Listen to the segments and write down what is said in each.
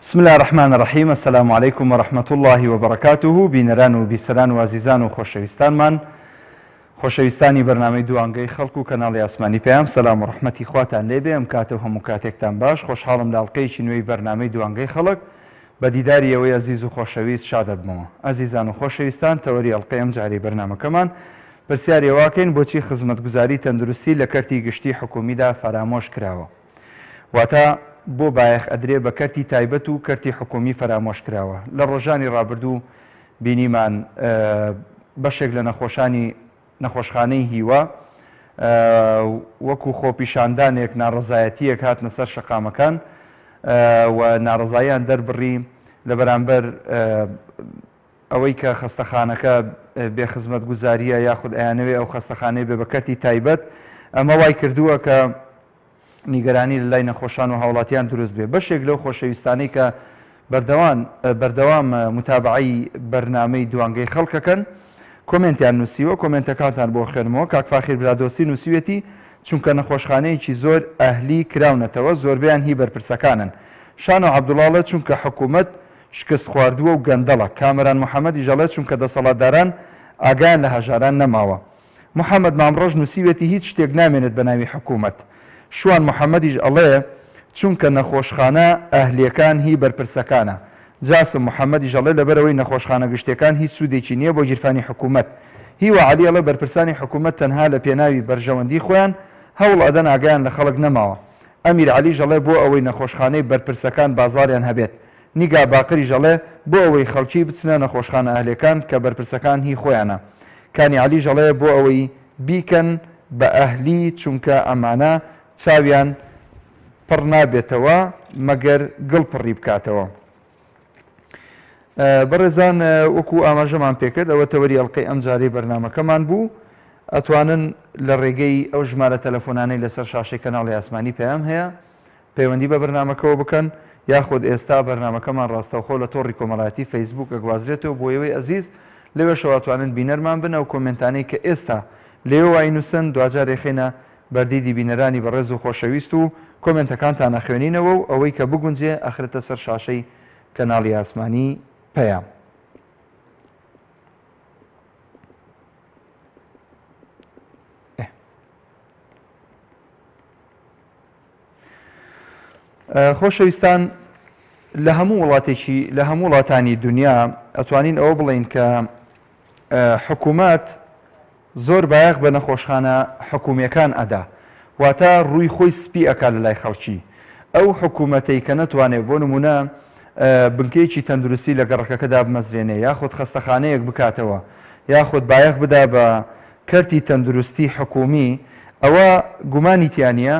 بسم الله الرحمن الرحیم. السلام علیکم و رحمت الله و برکاته. بینەران و بیسەران و عزیزان و خۆشەویستانمان، خۆشەویستانی بەرنامەی دوانگەی خەڵک و کەناڵی ئاسمانی پێیان، سەلام و ڕەحمەتی خواتان لێبێ. ئەم کاتە و هەموو کاتێکتان باش. خۆشحاڵم لە ئەڵقەیەکی نوێی بەرنامەی دوانگەی خەڵک بە دیداری ئەوەی عزیز و خۆشەویست شاد دەبمەوە. عزیزان و خۆشەویستان، تەوەری ئەڵقەی ئەم جارەی بەرنامەکەمان پرسیاری ئەواکەین بۆچی خزمەتگوزاری تەندروستی لە کەرتی گشتی حکومیدا فەرامۆش کراوە، واتە بۆ بایەخ ئەدرێ بە کەرتی تایبەت و کەرتی حکومی فەرامۆش کراوە. لە ڕۆژانی ڕابردوو بینیمان بەشێک لە نەخۆشخانەی هیوا وەکو خۆپیشاندانێک ناڕەزایەتیەک هاتنە سەر شەقامەکان و ناڕەزاییان دەربڕی لە بەرامبەر ئەوەی کە خەستەخانەکە بێ خزمەتگوزاریە یاخود ئەیانەوێ ئەو خەستەخانەی بێ بە کەرتی تایبەت. ئەمە وای کردووە کە نیگەرانی لە لای نەخۆشان و هاوڵاتیان دروست بێ. بەشێک لەو خۆشەویستانەی کە بەردەوام متابعەی بەرنامەی دوانگەی خەڵکەکەن کۆمنتیان نووسیوە، کۆمنتەکانتان بۆ خوێنمەوە. کاک فاخیر برادۆسی نووسیوێتی چونکە نەخۆشخانەیەکی زۆر ئەهلی کراونەتەوە، زۆربیان هی بەرپرسەکانن. شان و عەبدوڵاڵە چونکە حکوومەت شکست خواردووە و گەندەڵە. کامەران محەممەدی ژەڵێ چونکە دەسەڵاتداران ئاگایان لە هەژاران نەماوە. محەممەد مامڕۆژ نووسیوێتی هیچ شتێک نامێنێت بە ناوی حکوومەت. شوان محەممەدیش ئەڵێ چونکە نەخۆشخانە ئەهلیەکان هی بەرپرسەکانە. جاسم محەممەدی ژەڵێ لەبەرەوەی نەخۆشخانە گشتەکان هیچ سوودێکی نییە بۆ گیرفانی حکوومەت. هیوا عەلی ئەڵێ بەرپرسانی حکوومەت تەنها لە پێناوی بەرژەوەندی خۆیان هەوڵ ئەدەن ئاگایان لە خەڵک نەماوە. ئەمیر عەلی ژەڵێ بۆ ئەوەی نەخۆشخانەی بەرپرسەکان بازاڕیان هەبێت. نیگا باقری ژەڵێ بۆ ئەوەی خەڵکی بچنە نەخۆشخانە ئەهلەکان کە بەرپرسەکان هی خۆیانە. کانی عەلی ژەڵێ بۆ ئەوەی بیکەن بە ئەهلی چونکە ئەمانە چاویان پڕ نابێتەوە مەگەر گڵ پڕی بکاتەوە. بەڕێزان، وەکو ئاماژەمان پێکرد ئەوە تەوەری ئەڵقەی ئەم جارەی بەرنامەکەمان بوو. ئەتوانن لە ڕێگەی ئەو ژمارە تەلەفۆنانەی لەسەر شاشەی کەناڵی ئاسمانی پێیان هەیە پەیوەندی بە بەرنامەکەەوە بکەن، یاخود ئێستا بەرنامەکەمان ڕاستەوخۆ لە تۆڕی کۆمەڵایەتی فەیسبوک ئەگوازرێتەوە بۆ ئێوەی ئەزیز. لەوێشەوە ئەتوانن بینەرمان بن و کۆمنتانەی کە ئێستا لێوە واینووسن دوجار ڕێخینە بەردیدی بینەرانی بەڕێز و خۆشەویست و کۆمنتەکانتان نەخوێنینەوە و ئەوەی کە بگونجێ ئەخرێتە سەر شاشەی کەناڵی ئاسمانی پەیام. خۆشەویستان، لە هەموو وڵاتانی دنیا ئەتوانین ئەوە بڵین کە حکوومەت زۆر بایەخ بە نەخۆشخانە حکوومیەکان ئەدا، واتە ڕووی خۆی سپی ئەکا لە لای خەڵکی. ئەو حکوومەتەی کە نەتوانێت بۆ نمونە بنکەیەکی تەندروستی لە گەڕەکەکەدا بمەزرێنێ، یاخود خەستەخانەیەک بکاتەوە، یاخود بایەخ بدا بە کەرتی تەندروستی حکومی، ئەوە گومانی تیانە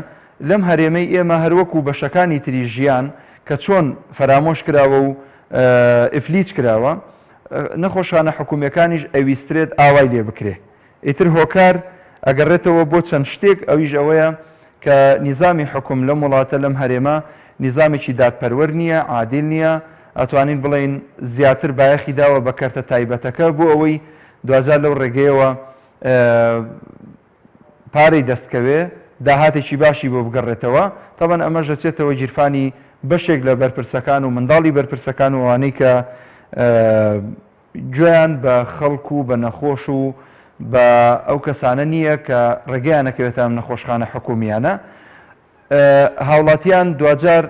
لەم هەرێمەی ئێمە هەروەکو بەشەکانی تری ژیان کە چۆن فەرامۆش کراوە و ئفلیچ کراوە، نەخۆشخانە حکومیەکانیش ئەویسترێت ئاوای لێ بکرێ. ئیتر هۆکار ئەگەڕێتەوە بۆ چەند شتێک، ئەویش ئەوەیە کە نیزامی حکوم لەم وڵاتە لەم هەرێمە نیزامێکی دادپەروەر نییە، عادیل نییە. ئەتوانین بڵین زیاتر بایەخی داوە بە کەرتە تایبەتەکە بۆ ئەوەی دوجار لەو ڕێگەیەوە پارەی دەستکەوێ، داهاتێکی باشی بۆ بگەڕێتەوە. تەبەن ئەمەش دەچێتەوە گیرفانی بەشێک لە بەرپرسەکان و منداڵی بەرپرسەکان و ئەوانەی کە گوێیان بە خەڵکو و بە نەخۆش و بە ئەو کەسانە نییە کە ڕێگەیان نەکەوێتە ئەم نەخۆشخانە حکومیانە. هاوڵاتیان دوجار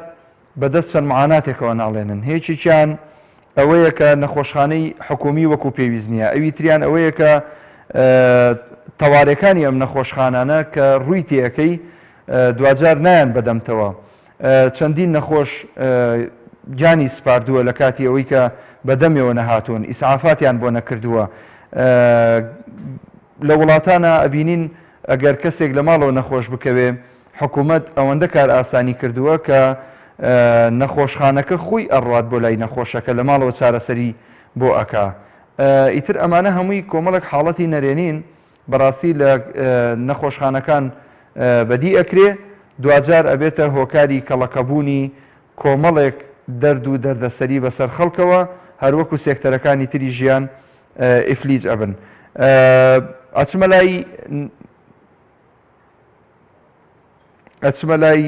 بەدەست چەند معاناتێکەوە ناڵێنن. هیچیان ئەوەیە کە نەخۆشخانەی حکومی وەکو پێویست نییە، ئەوی تریان ئەوەیە کە تەوارەکانی ئەم نەخۆشخانانە کە ڕووی تێەکەی دوجار نایان بەدەمتەوە. چەندین نەخۆش گیانی سپاردووە لە کاتی ئەوەی کە بەدەمێەوە نەهاتوون، ئیسعافاتیان بۆ نەکردووە. لە وڵاتانە ئەبینین ئەگەر کەسێک لە ماڵەوە نەخۆش بکەوێ، حکوومەت ئەوەندە کار ئاسانی کردووە کە نەخۆشخانەکە خۆی ئەڕات بۆ لای نەخۆشەکە لە ماڵەوە چارەسەری بۆ ئەکا. ئیتر ئەمانە هەمووی کۆمەڵک حاڵەتی نەرێنین بەڕاستی لە نەخۆشخانەکان بەدی ئەکرێ، دوجار ئەبێتە هۆکاری کەڵەکەبوونی کۆمەڵێک دەرد و دەردەسەری بەسەر خەڵکەوە، هەروەکو سێکتەرەکانی تری ژیان ئیفلیج ئەبن. ئەچمە لای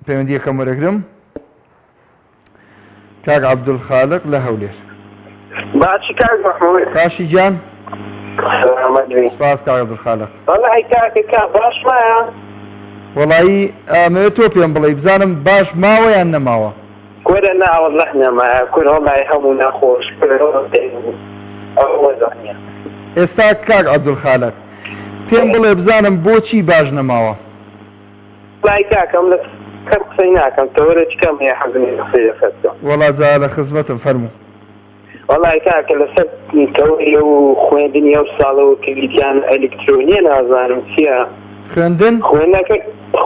پەیوەندیەکەم وەرەگرم. کاک عەبدولخالق لە هەولێر. باشی کاک محمود. باشی جان. سپاس کاک عەبدولخالق. وەڵی کاکە باش مایە؟ وەڵایی ئەمەوێت تۆ پێم بڵێ بزانم باش ماوە یان نەماوە؟ کورە ناوەڵڵاه نەمایە، کورە وەڵی هەموو نەخۆش ئێستا کاک عەبدولخالق پێم بڵێ بزانم بۆچی باش نەماوە؟ وەڵی کاکەم لە کەم قسەی ناکەم تەوەرە چکەم هەیە حەزمی قسەی دەکەم. وەڵا جا لە خزمەتم فەرموو. وەڵی کاکە لەسەر تەوەری و خوێندنی ئەو ساڵە و کلیدیان ئەلکترۆنیە نازانم چییە؟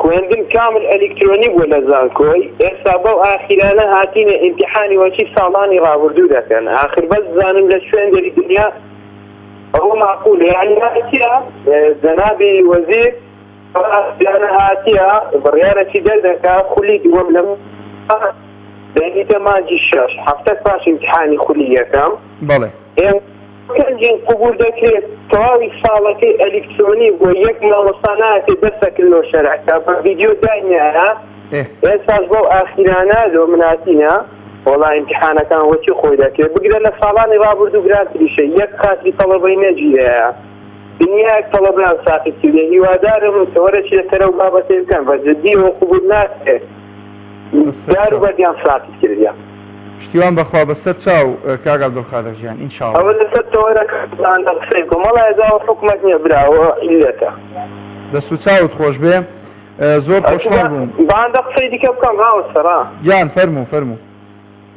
خوێندن کامل ئەلکترۆنی بووە لە زانکۆی، ئێستا بەو ئاخیرانە هاتینە ئیمتیحانی وەچی ساڵانی ڕابردوو دەکەن، ئاخر بەس زانم لە شوێنی دنیا ئەوە معقولە، یعنی هاتیە جەنابی وەزیر ئەوە هاتیە بڕیارەتی دەردەکا خولی دووەم لەم دەنیتە مانجی 6 هەفتە پاش ئیمتیحانی خولی یەکەم. بەڵێ کەنجین قبول دەکرێت تەواوی ساڵەکەی ئەلکترۆنی بۆ یەک ماوەسانایەتی دەستەکردنەوە شەرعەکە بە ڤیدیۆ داینایە. ئێستاش بەو ئاخیرانە لۆ مناتینە وەڵای ئیمتیحانەکان وەچی خۆی دەکرێت بگرە لە ساڵانی ڕابردوو گرانتریشە یەک خاتری تەڵەبەی نەگیرەیە دنیایەک تەڵەبیان ساقط کردێ. هیوادارم تەوەرەکی لەسەر ئەو بابەتەی بکەن بە جددیەوە قبول ناکرێت دار و بەردیان ساقط کردیان. شتیوان بەخوا بەسەر چاو کاک عەبدولخالق ژیان ئینشاڵڵا. ئەوە لەسەر تەوەرەکان قسەی بکەم وەڵای ئێزاوە حکومەت نییە براوە ئیلەتە. دەست و چاوت خۆش بێ زۆر خۆشحاڵ بووم. بەهەندە قسەی دیکە بکەم هاوسەرا. گیان فەرموو فەرموو.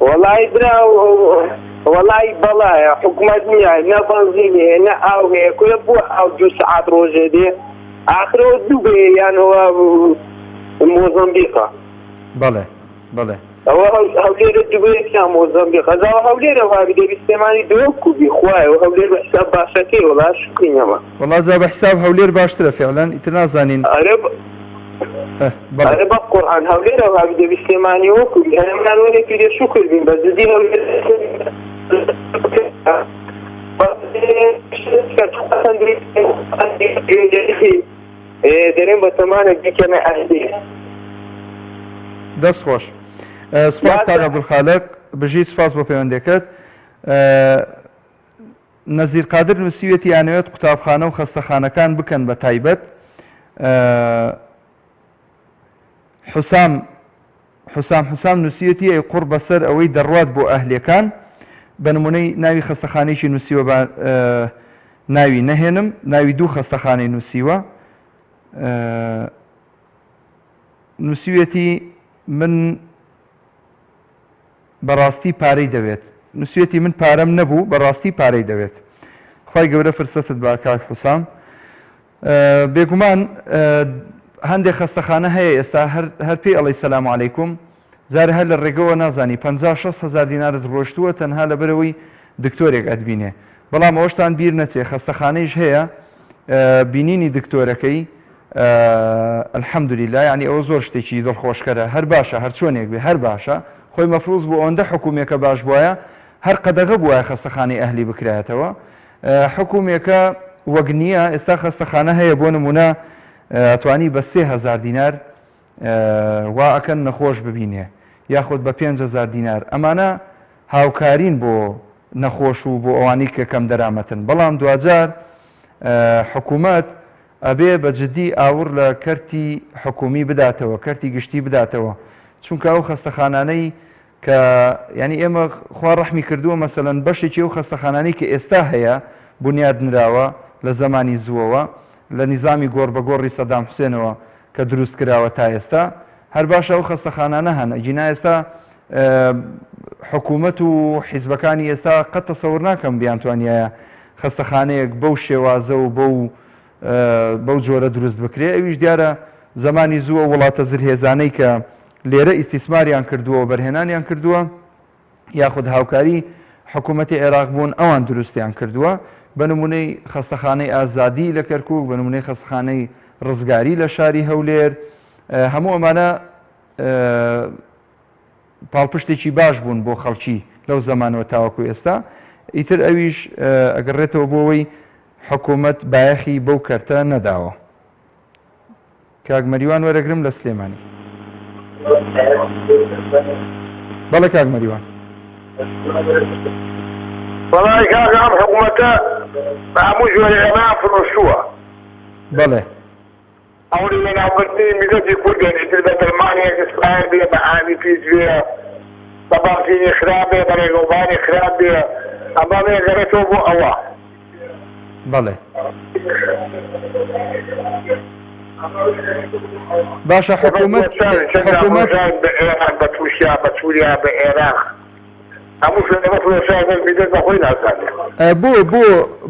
وەڵای براو وەڵای بەڵایە حکومەت نییە نە بەنزین هەیە نە ئاو هەیە کورە بووە ئاو 2 سەعات ڕۆژێ دێ ئاخرەوە دوو بێ یانەوە مۆزەمبیقە. بەڵێ بەڵێ ئەوە هەولێرە دوێکیان مۆزەمبیق هەزاوە هەولێرە هاوی دەویستێمانی دۆ کوبی خوایەوە هەولێر بە حساب باشەکەی وەڵا شکرینەوە. وەڵا جا بە حساب هەولێر باشترە فێڵەن ئیتر نازانین. ئەرە بە قورئان هەولێرە هاوی دەویستێمانی وە کوبی هەرمانان وەرێکی لێ شکر بین بە زدی هەولێر دەرێن بە تەمانێک دیکەنە ئەهدی. دەست خۆش. سپاس کاک عەبدولخالق بژی سپاس بۆ پەیوەندیەکەت. نەزیر قادر نووسیوێتی یانەوێت قوتابخانە و خەستەخانەکان بکەن بە تایبەت. حوسام نووسیوێتی ئەی قوڕ بەسەر ئەوەی دەڕوات بۆ ئەهلەکان بە نمونەی ناوی خەستەخانەیەکی نووسیوە بە ناوی نەهێنم ناوی دوو خەستەخانەی نووسیوە نووسیوێتی من بەڕاستی پارەی دەوێت نووسیوێتی من پارەم نەبوو بەڕاستی پارەی دەوێت. خی گەورە فرسەتت با کاک حوسام. بێگومان هەندێک خەستەخانە هەیە ئێستا هەر پێی ئەڵێ سەلام عەلەیکوم جارە هەر لە ڕێگەوە نازانی 50-60 دینارت ڕۆشتووە تەنها لەبەرەوەی دکتۆرێک ئەدبینێ. بەڵام ئەوەشتان بیر نەچێ خەستەخانەیش هەیە بینینی دکتۆرەکەی ئەلحەمدولیلا یعنی ئەوە زۆر شتێکی دڵخۆشکەرە هەر باشە هەر چۆنێک بێ هەر باشە خۆی مەفروض بوو ئەوەندە حکوومێکە باش بواە هەر قەدەغە بواە خەستەخانەی ئەهلی بکرایەتەوە. حکوومێکە وەک نییە ئێستا خەستەخانە هەیە بۆ نمونە ئەتوانی بە 3000 دینار وا ئەکەن نەخۆش ببینێ یاخود بە 5000 دینار ئەمانە هاوکارین بۆ نەخۆش و بۆ ئەوانی کە کەم دەرامەتن. بەڵام دوجار حکوومەت ئەبێ بە جددی ئاور لە کەرتی حکومی بداتەوە کەرتی گشتی بداتەوە چونکە ئەو خەستەخانانەی کە ینی ئێمە خوا ڕەحمی کردووە مەسەلەن بەشێکی ئەو خەستەخانانەی کە ئێستا هەیە بنیاد نراوە لە زمانی زووەوە لە نیزامی گۆڕ بە گۆڕی سەدام حوسێنەوە کە دروست کراوە تا ئێستا هەر باشە ئەو خەستەخانانە هەن ئەجینا ئێستا حکوومەت و حیزبەکانی ئێستا قەت تەسەوڕ ناکەم بیانتوانایە خەستەخانەیەک بەو شێوازە و بەو جۆرە دروست بکرێ. ئەویش دیارە زمانی زووە وڵاتە زرهێزانەی کە لێرە ئیسیسماریان کردووە و بەرهێنانیان کردووە یاخود هاوکاری حکوومەتی عێراق بوون ئەوان دروستیان کردووە بە نمونەی خەستەخانەی ئازادی لە کەرکووک بە نمونەی خەستەخانەی ڕزگاری لە شاری هەولێر هەموو ئەمانە پاڵپشتێکی باش بوون بۆ خەڵکی لەو زمانەوە تاوەکو ئێستا ئیتر ئەویش ئەگەڕێتەوە بۆ ئەوەی حکوومەت بایەخی بەو کەرتە نەداوە. کاک مەریوان وەرەگرم لە سلێمانی. بەڵێ کاک مەریوان. والله كاكا عم حكومته معموش ولا ما فرشوها بله أولي من عبرتني ميزاتي كل يعني تلبس المانيا كسبان بيها معاني في بيها طبعا فيني خرابة بريقوباني خرابة أما من غيرته أبو الله بله باشا حكومة بسوريا بعراق أموش لما فرشاها الميزات أخوين أساني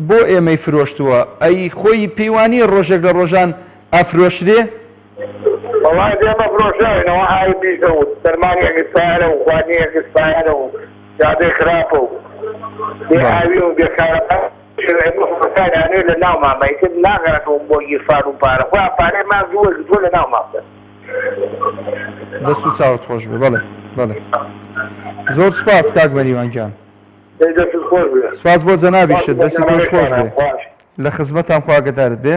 بۆ ئێمەی فرۆشتووە ئەی خۆی پەیوانی ڕۆژێک لە ڕۆژان ئەفرۆشرێ والله دائما فروشاوي إنه هاي بيزو درمانية قصارة وخوانية قصارة وجادي خرافة بيحاويهم بيخارة المفروض يعني لناو ما يتم ناغرة ويفاروا بارا وفارا ما زول لناو ما دەست و چاوت خۆش بێ بەڵێ بەڵێ زۆر سپاس کاک بەریوانگیان سپاس بۆ جەنابیشت دەستی تۆش خۆش بێ لە خزمەتان خواگەدارت بێ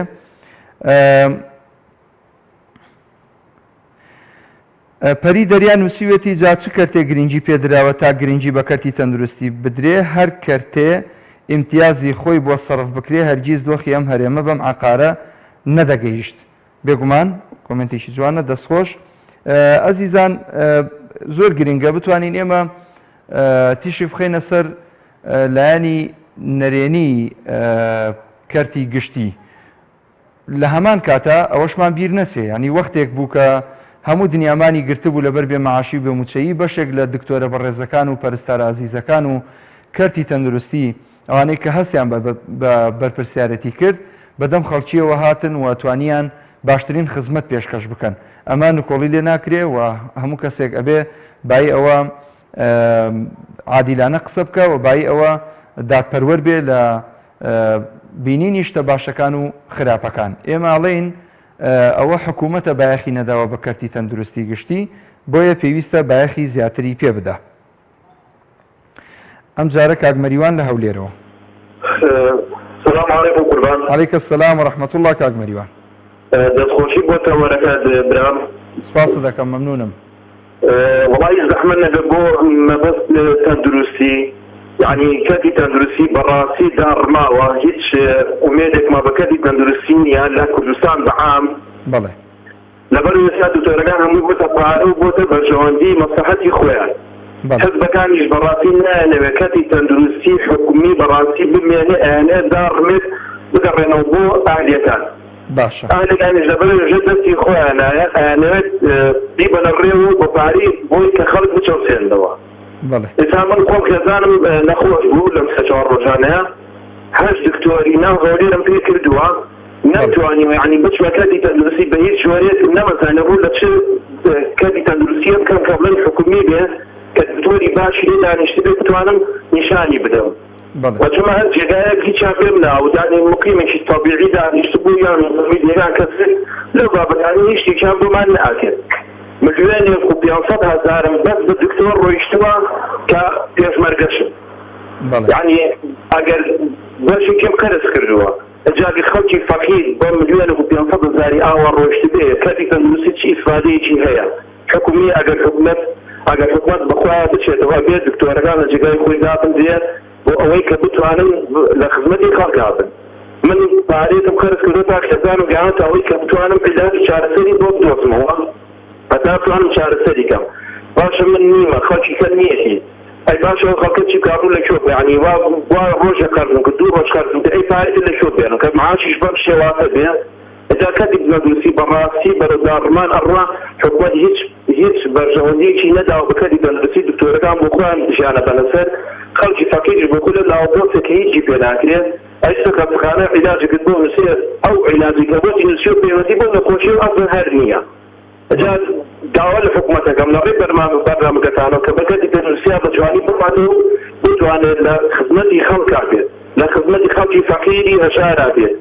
پەری دەریان نووسیوێتی جا چ کەرتێ گرنگی پێدراوە تا گرنگی بە کەرتی تەندروستی بدرێ هەر کەرتێ ئیمتیازی خۆی بۆ سەرف بکرێ هەرگیز دۆخی ئەم هەرێمە بەم عقارە نەدەگەیشت بێگومان کۆمنتێکی جوانە دەستخۆش ئەزیزان زۆر گرنگە بتوانین ئێمە تیشی بخەینە سەر لایەنی نەرێنی کەرتی گشتی لە هەمان کاتە ئەوەشمان بیر نەچێ ینی وەختێک بوو کە هەموو دنیامانی گرتبوو لەبەر بێ مەعاشی بێ موچەیی بەشێک لە دکتۆرە بەڕێزەکان و پەرستارە ئازیزەکان و کەرتی تەندروستی ئەوانەی کە هەستیان بە بەرپرسیارەتی کرد بەدەم خەڵکیەوە هاتن و توانیان باشترین خزمەت پێشکەش بکەن ئەمە نکۆڵی لێ ناکرێ و هەموو کەسێک ئەبێ بای ئەوە عادیلانە قسە بکە و بای ئەوە دادپەروەر بێ لە بینینی شتە باشەکان و خراپەکان ئێمە ئەڵێین ئەوە حکوومەتە بایەخی نەداوە بە کەرتی تەندروستی گشتی بۆیە پێویستە بایەخی زیاتری پێ بدە ئەم جارە کاک مەریوان لە هەولێرەوە السلام عليكم قربان عليك السلام ورحمة الله کاک مەریوان دەستخۆشی بۆتە وەرەکەت برام سپاس دەکەم مەمنونم وڵی زەحمە نەبێت بۆ مەبەست تەندروستی يعني كاتي تندرسي براسي دار ماوى هيك أميدك ما بكاتي تندرسي يعني لا كردستان بعام بله لبرو يساد ترجعها مو بتقارو بوت برجواندي مصلحتي خويا حزب كان يج براسي أنا كاتي تندرسي حكومي براسي بمعنى أنا دار مت بقرنا وبو أهليتان باشا أهلي كان جبل جدتي خويا أنا بيبنا الريو بطاري بوي كخلق بتشوفين دوا بله إذا من قوم كزانم نخوش بقول لهم سجار رجعنا هاش دكتوري ناو غولي لم فيه كردوا نتواني يعني بس ما كادي تدرسي بهيج شوية إنما أنا أقول لك شو كادي تدرسي كان قبل الحكومية به كدكتوري باش لي نشتبه توانم نشاني بدهم وجماعة جدائك هيك عبرنا وداني مقيمة شيء طبيعي داني يشتبه يعني مدير يعني كسر لو بابا يعني يشتي كان بما نأكل مليون يقول 500,000 بس الدكتور رويشتوا كيف مرقش يعني اگر باش كم قرص كردوا جاك خلقي فقير بمليون يقول 500,000 اور رويشت به كذا تندرسي شيء استفادة شيء هي حكومية اگر حكومت بخواه بشي دوا بيت دكتور كان جاي خوي قاطن ديت واويك بتوانم لخدمتي خلق قاطن من بعدين قرص كردوا كذا وقعدت اويك بتوانم علاج شارسري بوب دوسمه هذا أنا شهر السادسة باش من نيمة خالتي كنيتي أي باش خالتي كارو لشوف يعني وروج كارو كدور روج كارو أي فائدة لشوف يعني كم عاش يشبه الشوافة بها إذا كتب ندرسي براسي بردارمان الرا حكومة هيج برجواني شيء نداو بكتب ندرسي دكتور كان بخوان جانا بنصر خالتي فقير بقول لا أبوسك هيجي بناكله أي سكت خانة علاج كدور نسير أو علاج كبوت ينشوف بيوتي بنقوشي أفضل هرنية جات دعوة الحكومة كم نقول برنامج كتانو كبكتي تنسيا بجواني بمعنى بجواني لخدمتي خلق عبيد لخدمتي خلقي فقيري هشار عبيد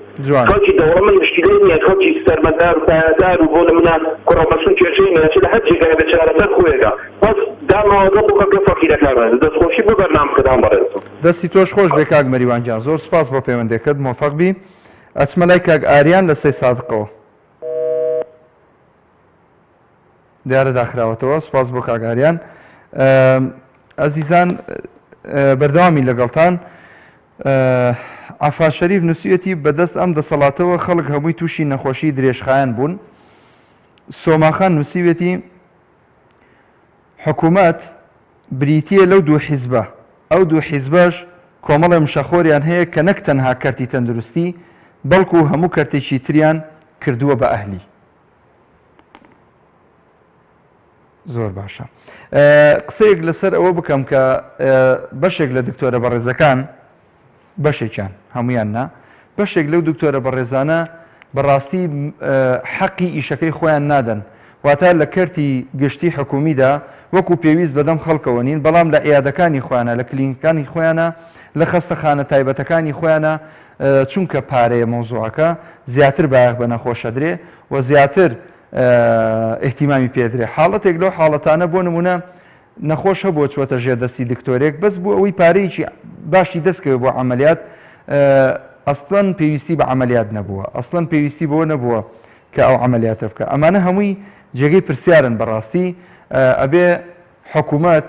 خلقي دوما مشكلين يعني خلقي استرمدار وبادار وبون منا كرامسون كيرجين يعني شو لحد شيء قاعد بشارة خويا بس دام وضبط كفقير كمان ده خوشي ببرنامج كتان بريسو دستی توش خوش بکاگ مریوان جان زور سپاس با پیوندێکت موفق بی ئەچمەلای کاگ ئاریان لە سەی سادقەوە دیارە داخراوەتەوە سپاس بۆ کاگاریان ئەزیزان بەردەوامی لەگەڵتان. عەفا شەریف نووسیەتی بەدەست ئەم دەسەڵاتەوە خەڵک هەمووی تووشی نەخۆشی درێژخایەن بوون. سۆماخان نووسیوێتی حکوومەت بریتیە لەو دوو حیزبە، ئەو دوو حیزبەش کۆمەڵی مشەخۆریان هەیە کە نەک تەنها کەرتی تەندروستی بەڵکو هەموو کەرتێکی تریان کردووە بە ئەهلی. زۆر باشە. قسەیەک لەسەر ئەوە بکەم کە بەشێک لە دکتۆرە بەڕێزەکان بەشێکیان هەمویان نا بەشێک لەو دکتۆرە بەڕێزانە بەڕاستی حەقی ئیشەکەی خۆیان نادەن، واتە لە کەرتی گشتی حکومیدا وەکو پێویست بەدەم خەڵکەوە نین، بەڵام لە عیادەکانی خۆیانە، لە کلینیکانی خۆیانە، لە خەستەخانە تایبەتەکانی خۆیانە، چونکە پارەیە مۆزوعەکە زیاتر بایەخ بە نەخۆشە درێ و زیاتر احتیمامی پێدرێ. حاڵەتێک لەو حاڵەتانە بۆ نمونە نەخۆش هەبووە چوەتە ژێردەستی دکتۆرێک بەس بوو ئەوەی پارەیەکی باشی دەستکەوێ بۆ عەمەلیات، ئەسڵەن پێویستی بە عەمەلیات نەبووە، ئەسڵەن پێویستی بۆ نەبووە کە ئەو عەمەلیاتە بکە. ئەمانە هەمووی جێگەی پرسیارن بەڕاستی. ئەبێ حکوومەت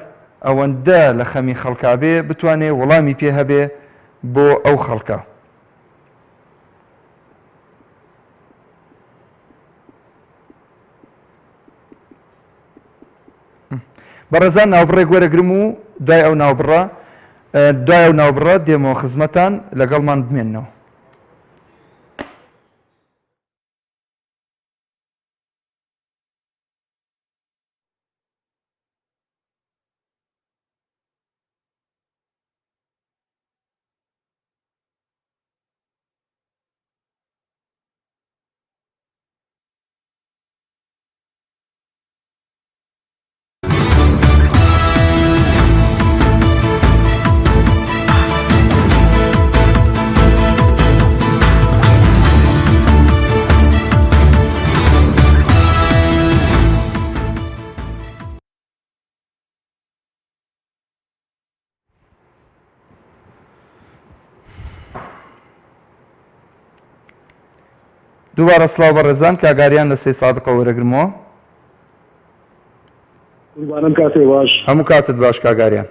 ئەوەندە لە خەمی خەڵکا بێ بتوانێ وەڵامی پێ هەبێ بۆ ئەو خەڵکە. بەڕێزان ناوبڕێک وەرەگرم و دوای ئەو ناوبڕە دێمەوە خزمەتان لەگەڵمان بمێننەوە. دووبارە سڵاو بەڕێزان، کاگاریان لە سێ سادقە وەرەگرمەوە. هەموو کاتت باش کاگاریان.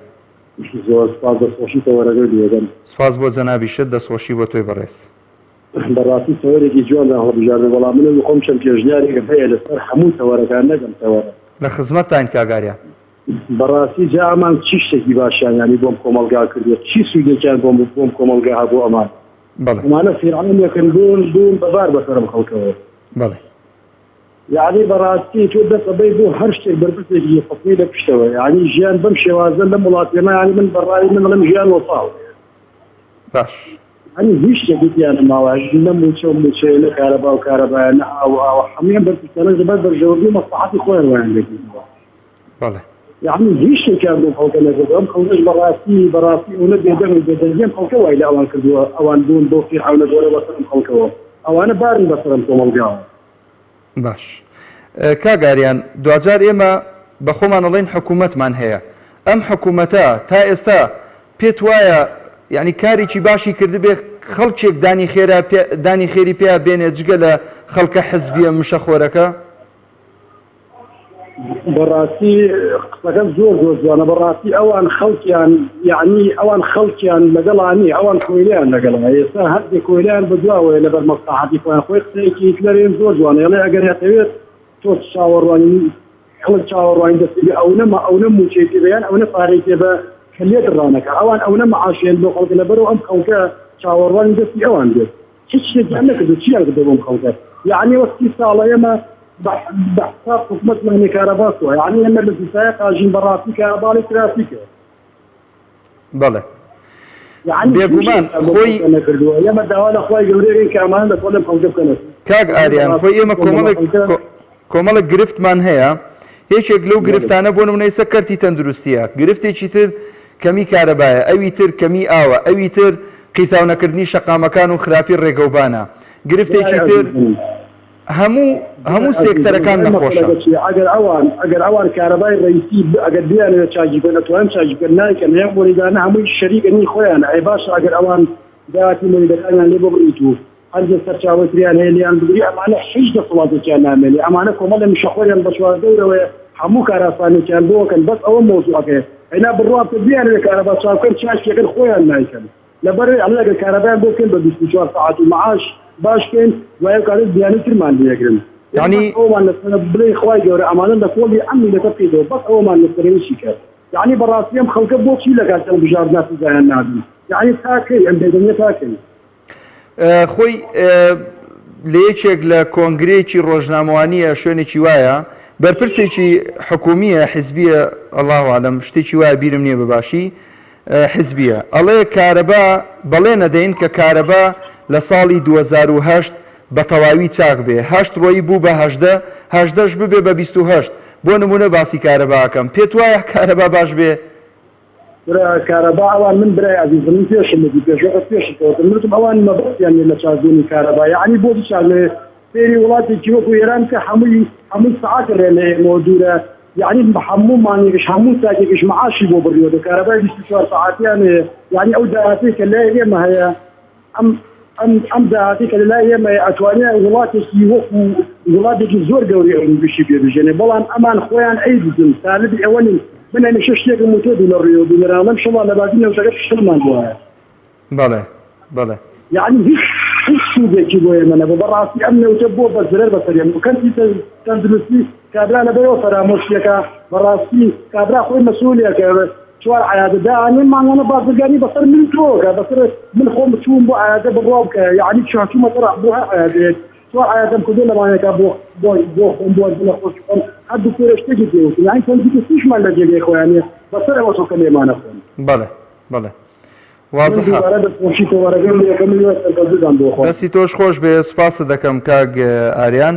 زۆر سپاس دەستخۆشیتە وەرەگرت دێگەن. سپاس بۆ جەنابیشت، دەستخۆشی بۆ تۆی بەڕێز. بەڕاستی تەوەرێکی جوان هەڵبژاردن، بەڵام من خۆم چەند پێشنیارێکم هەیە لەسەر هەموو تەوەرەکان نەگەم تەوەرە. لە خزمەتتان کاگاریان. بەڕاستی جا ئەمان چی شتێکی باشیان ینی بۆم کۆمەلگا کردووە، چی سوودێکیان بۆم کۆمەلگا هەبوو ئەمان. ئەمانە فیرعەونێکن بوون بەبار بەسەرم خەڵکەوە. بەڵێ. یعنی بەڕاستی تۆ دەسەبەی بۆ هەر شتێک بەرپرسێکی خەفی لە پشتەوە، یعنی ژیان بەم شێوازە لە وڵاتێمە، ینی من بەڕای من لەم ژیان وەساڵ. باش. ینی هیچ شتێکیانە ماوە، نە موچە و موچەیە، نە کارەبا و کارەبایە، نە ئاو هەموویان بەرپرسانە لەبەر بەرژەوەبی مەسلحەتی خۆیان وایان دەگیرنەوە. بەڵێ. یعنی هیچ شتێکیان بۆ خەڵکە نەکردووە. ئەم خەڵکەش بەڕاستی ئەوە بێدەنگ و بێدەنگیان خەڵکە وای لە ئەوان کردووە، ئەوان بوون بۆ فیرعەونە گۆرە بەسەرم خەڵکەوە، ئەوانە بارن بەسەرم کۆمەلگاوە. باش. کاگاریان، دوجار ئێمە بە خۆمان ئەڵێن حکوومەتمان هەیە، ئەم حکوومەتە تا ئێستا پێت وایە یعنی کارێکی باشی کردبێ خەڵکێک دانی خێری پێیا بێنێ جگە لە خەڵکە حزبیە مشەخۆرەکە؟ بەڕاستی قسەکە زۆر جوانە. بەڕاستی ئەوان خەڵکیان، یعنی ئەوان خەڵکیان لەگەڵانی، ئەوان کۆیلیان لەگەڵە. ئێستا هەردێک کۆیلیان بەدواوەیە لەبەر مەسلحەتی خۆیان. خۆی قسەیەکی هیتلەرێن زۆر جوانە، ئەڵێ ئەگەر هەتەوێت تۆ چاوەڕوانی خەڵک چاوەڕوانی دەستی ئەو نە موچێتی بەیان، ئەو نە پارەی تێ بە کەلێت ڕانەکە، ئەوان ئەو نە مەعاشێن بۆ خەڵکە لەبەرەوە ئەم خەڵکە چاوەڕوانی دەستی ئەوان دێت. هیچ شتێکیان نەکردو، چیان کردو بۆم خەڵکە. یعنی وەختی ساڵە ئێمە بەحساب حکومەتمانی کارەباسوە، یعنی ئێمە لە دیسایە قاژین بەڕاستی کارەباڵی ترافیکە. بەڵێ. بێگومان خۆی نەکردووە. ئێمە داوا لە خوای گەورەیەکەین کە ئەمانە دەتوانن خەڵکە بکەنە. کاک ئاریان، خۆی ئێمە کۆمەڵێک گرفتمان هەیە. هیچێک لەو گرفتانە بۆ نمونە ئێستا کەرتی تەندروستیە، گرفتێکی تر کەمی کارەبایە، ئەوی تر کەمی ئاوە، ئەوی تر قیتاو نەکردنی شەقامەکان و خراپی ڕێگەوبانە، گرفتێکی تر هەموو سێکتەرەکان نەخۆشە. ئەگەر ئەوان کارەبای ڕئیسی ئەگەر بیانێ چاکی بە نەتوان چاکی بکەن نایکەن، یان وەریدانە هەمووی شەریکەنی خۆیان. ئەی باشە ئەگەر ئەوان داواتی مەریدەکانیان لێ ببڕیت و هەرگە سەرچاوەتریان هەیە لیان بگری، ئەمانە هیچ دەسەڵاتێکیان نامێنێ. ئەمانە کۆمەڵە مشەخۆریان بە چواردەورەوەیە، هەموو کاراسانێکیان بۆکەن، بەس ئەوە مۆزوعەکەیە. ئەینا بڕاتە بیان لە کارەبا چاوکەن چاشێکن خۆیان نایکەن لەبەر ئەلەگە کارەبایان بۆ بکەن بە 24 ساعت و معاش باشکەین وایە کارە زیانی ترمان لێگرن یعنی ئەومان لەسەر بڵێ خوای گەورە ئەمانە لە کۆڵی ئەم میلەتە پێدەوە بەس ئەومان لەسەرەوەشی کرد یعنی بەڕاستی ئەم خەڵکە بۆچی لە کاتەوە بژاردات زایان نابین یعنی تاکەی ئەم بێدەنیە تاکەی خۆی لە یەکێک لە کۆنگرێکی ڕۆژنامەوانیە شوێنێکی وایە بەرپرسێکی حکومیە حیزبیە ئەڵڵاهو عەلەم شتێکی وایە بیرم نییە بەباشی حیزبیە ئەڵێ کارەبا بەڵێ نەدەین کە کارەبا لە ساڵی 2008 بە تەواوی چاک بێ 8 ڕۆیی بوو بە 18ش ببێ بە 28 بۆ نمونە باسی کارەباکەم پێت وایە کارەبا باش بێ کارەبا ئەوان من برای عزیزم من پێشم پێشەکە پێشتەوە مردم ئەوان مەبەستیان لە چاردۆنی کارەبا یعنی بۆ بچار لێ فێری وڵاتێکی وەکو ئێران کە هەمووی سعات ڕێنێ مۆجورە یعنی هەموو مانێکش هەموو ساکێکش معاشی بۆ بڕیەوە لە کارەبای 24 ساعتیان هەیە یعنی ئەو داهاتەی کە لای ئێمە هەیە ئەم داهاتی کە لە لای ئێمە ئەتوانێت وڵاتێکی وەکو وڵاتێکی زۆر گەوری ئەوروپیشی پێبژێنێ بەڵام ئەمان خۆیان ئەیدن تالبی ئەوە نین بنێنە شتێکم و تۆ لە ڕێوە بنێرانم شەڵا لە بازی نەوشەکە شتمان بووایە بەڵێ بەڵێ یعنی هیچ سوودێکی بۆ ئێمەنە بە بەڕاستی ئەم نەوتە بۆ بە زرەر بەسەرێن کەنتی تەندروستی کابرا لەبەرەوە فەرامۆشیەکە بەڕاستی کابرا خۆی مەسئولێکە 4 عیادە داوانێ مانگانە بازرگانی بەسەر من تۆکە بەسەر من خۆم بچووم بۆ عیادە بڕاو بکە یعنی چاچوومە تەڕ بۆ هەر عیادێت 4 عیادەم کردو لەمانێکە بۆ خۆم بۆ لە خۆشم هەر دوکتۆرە شتێکی پێوتم یعنی تەندروستی سیشمان لە جێگەی خۆیانێ بەسەر ئەوە تۆکە لێمانە خۆن بەڵێ بەڵێ دەستی تۆش خۆش بێ سوپاسە دەکەم کاک ئاریان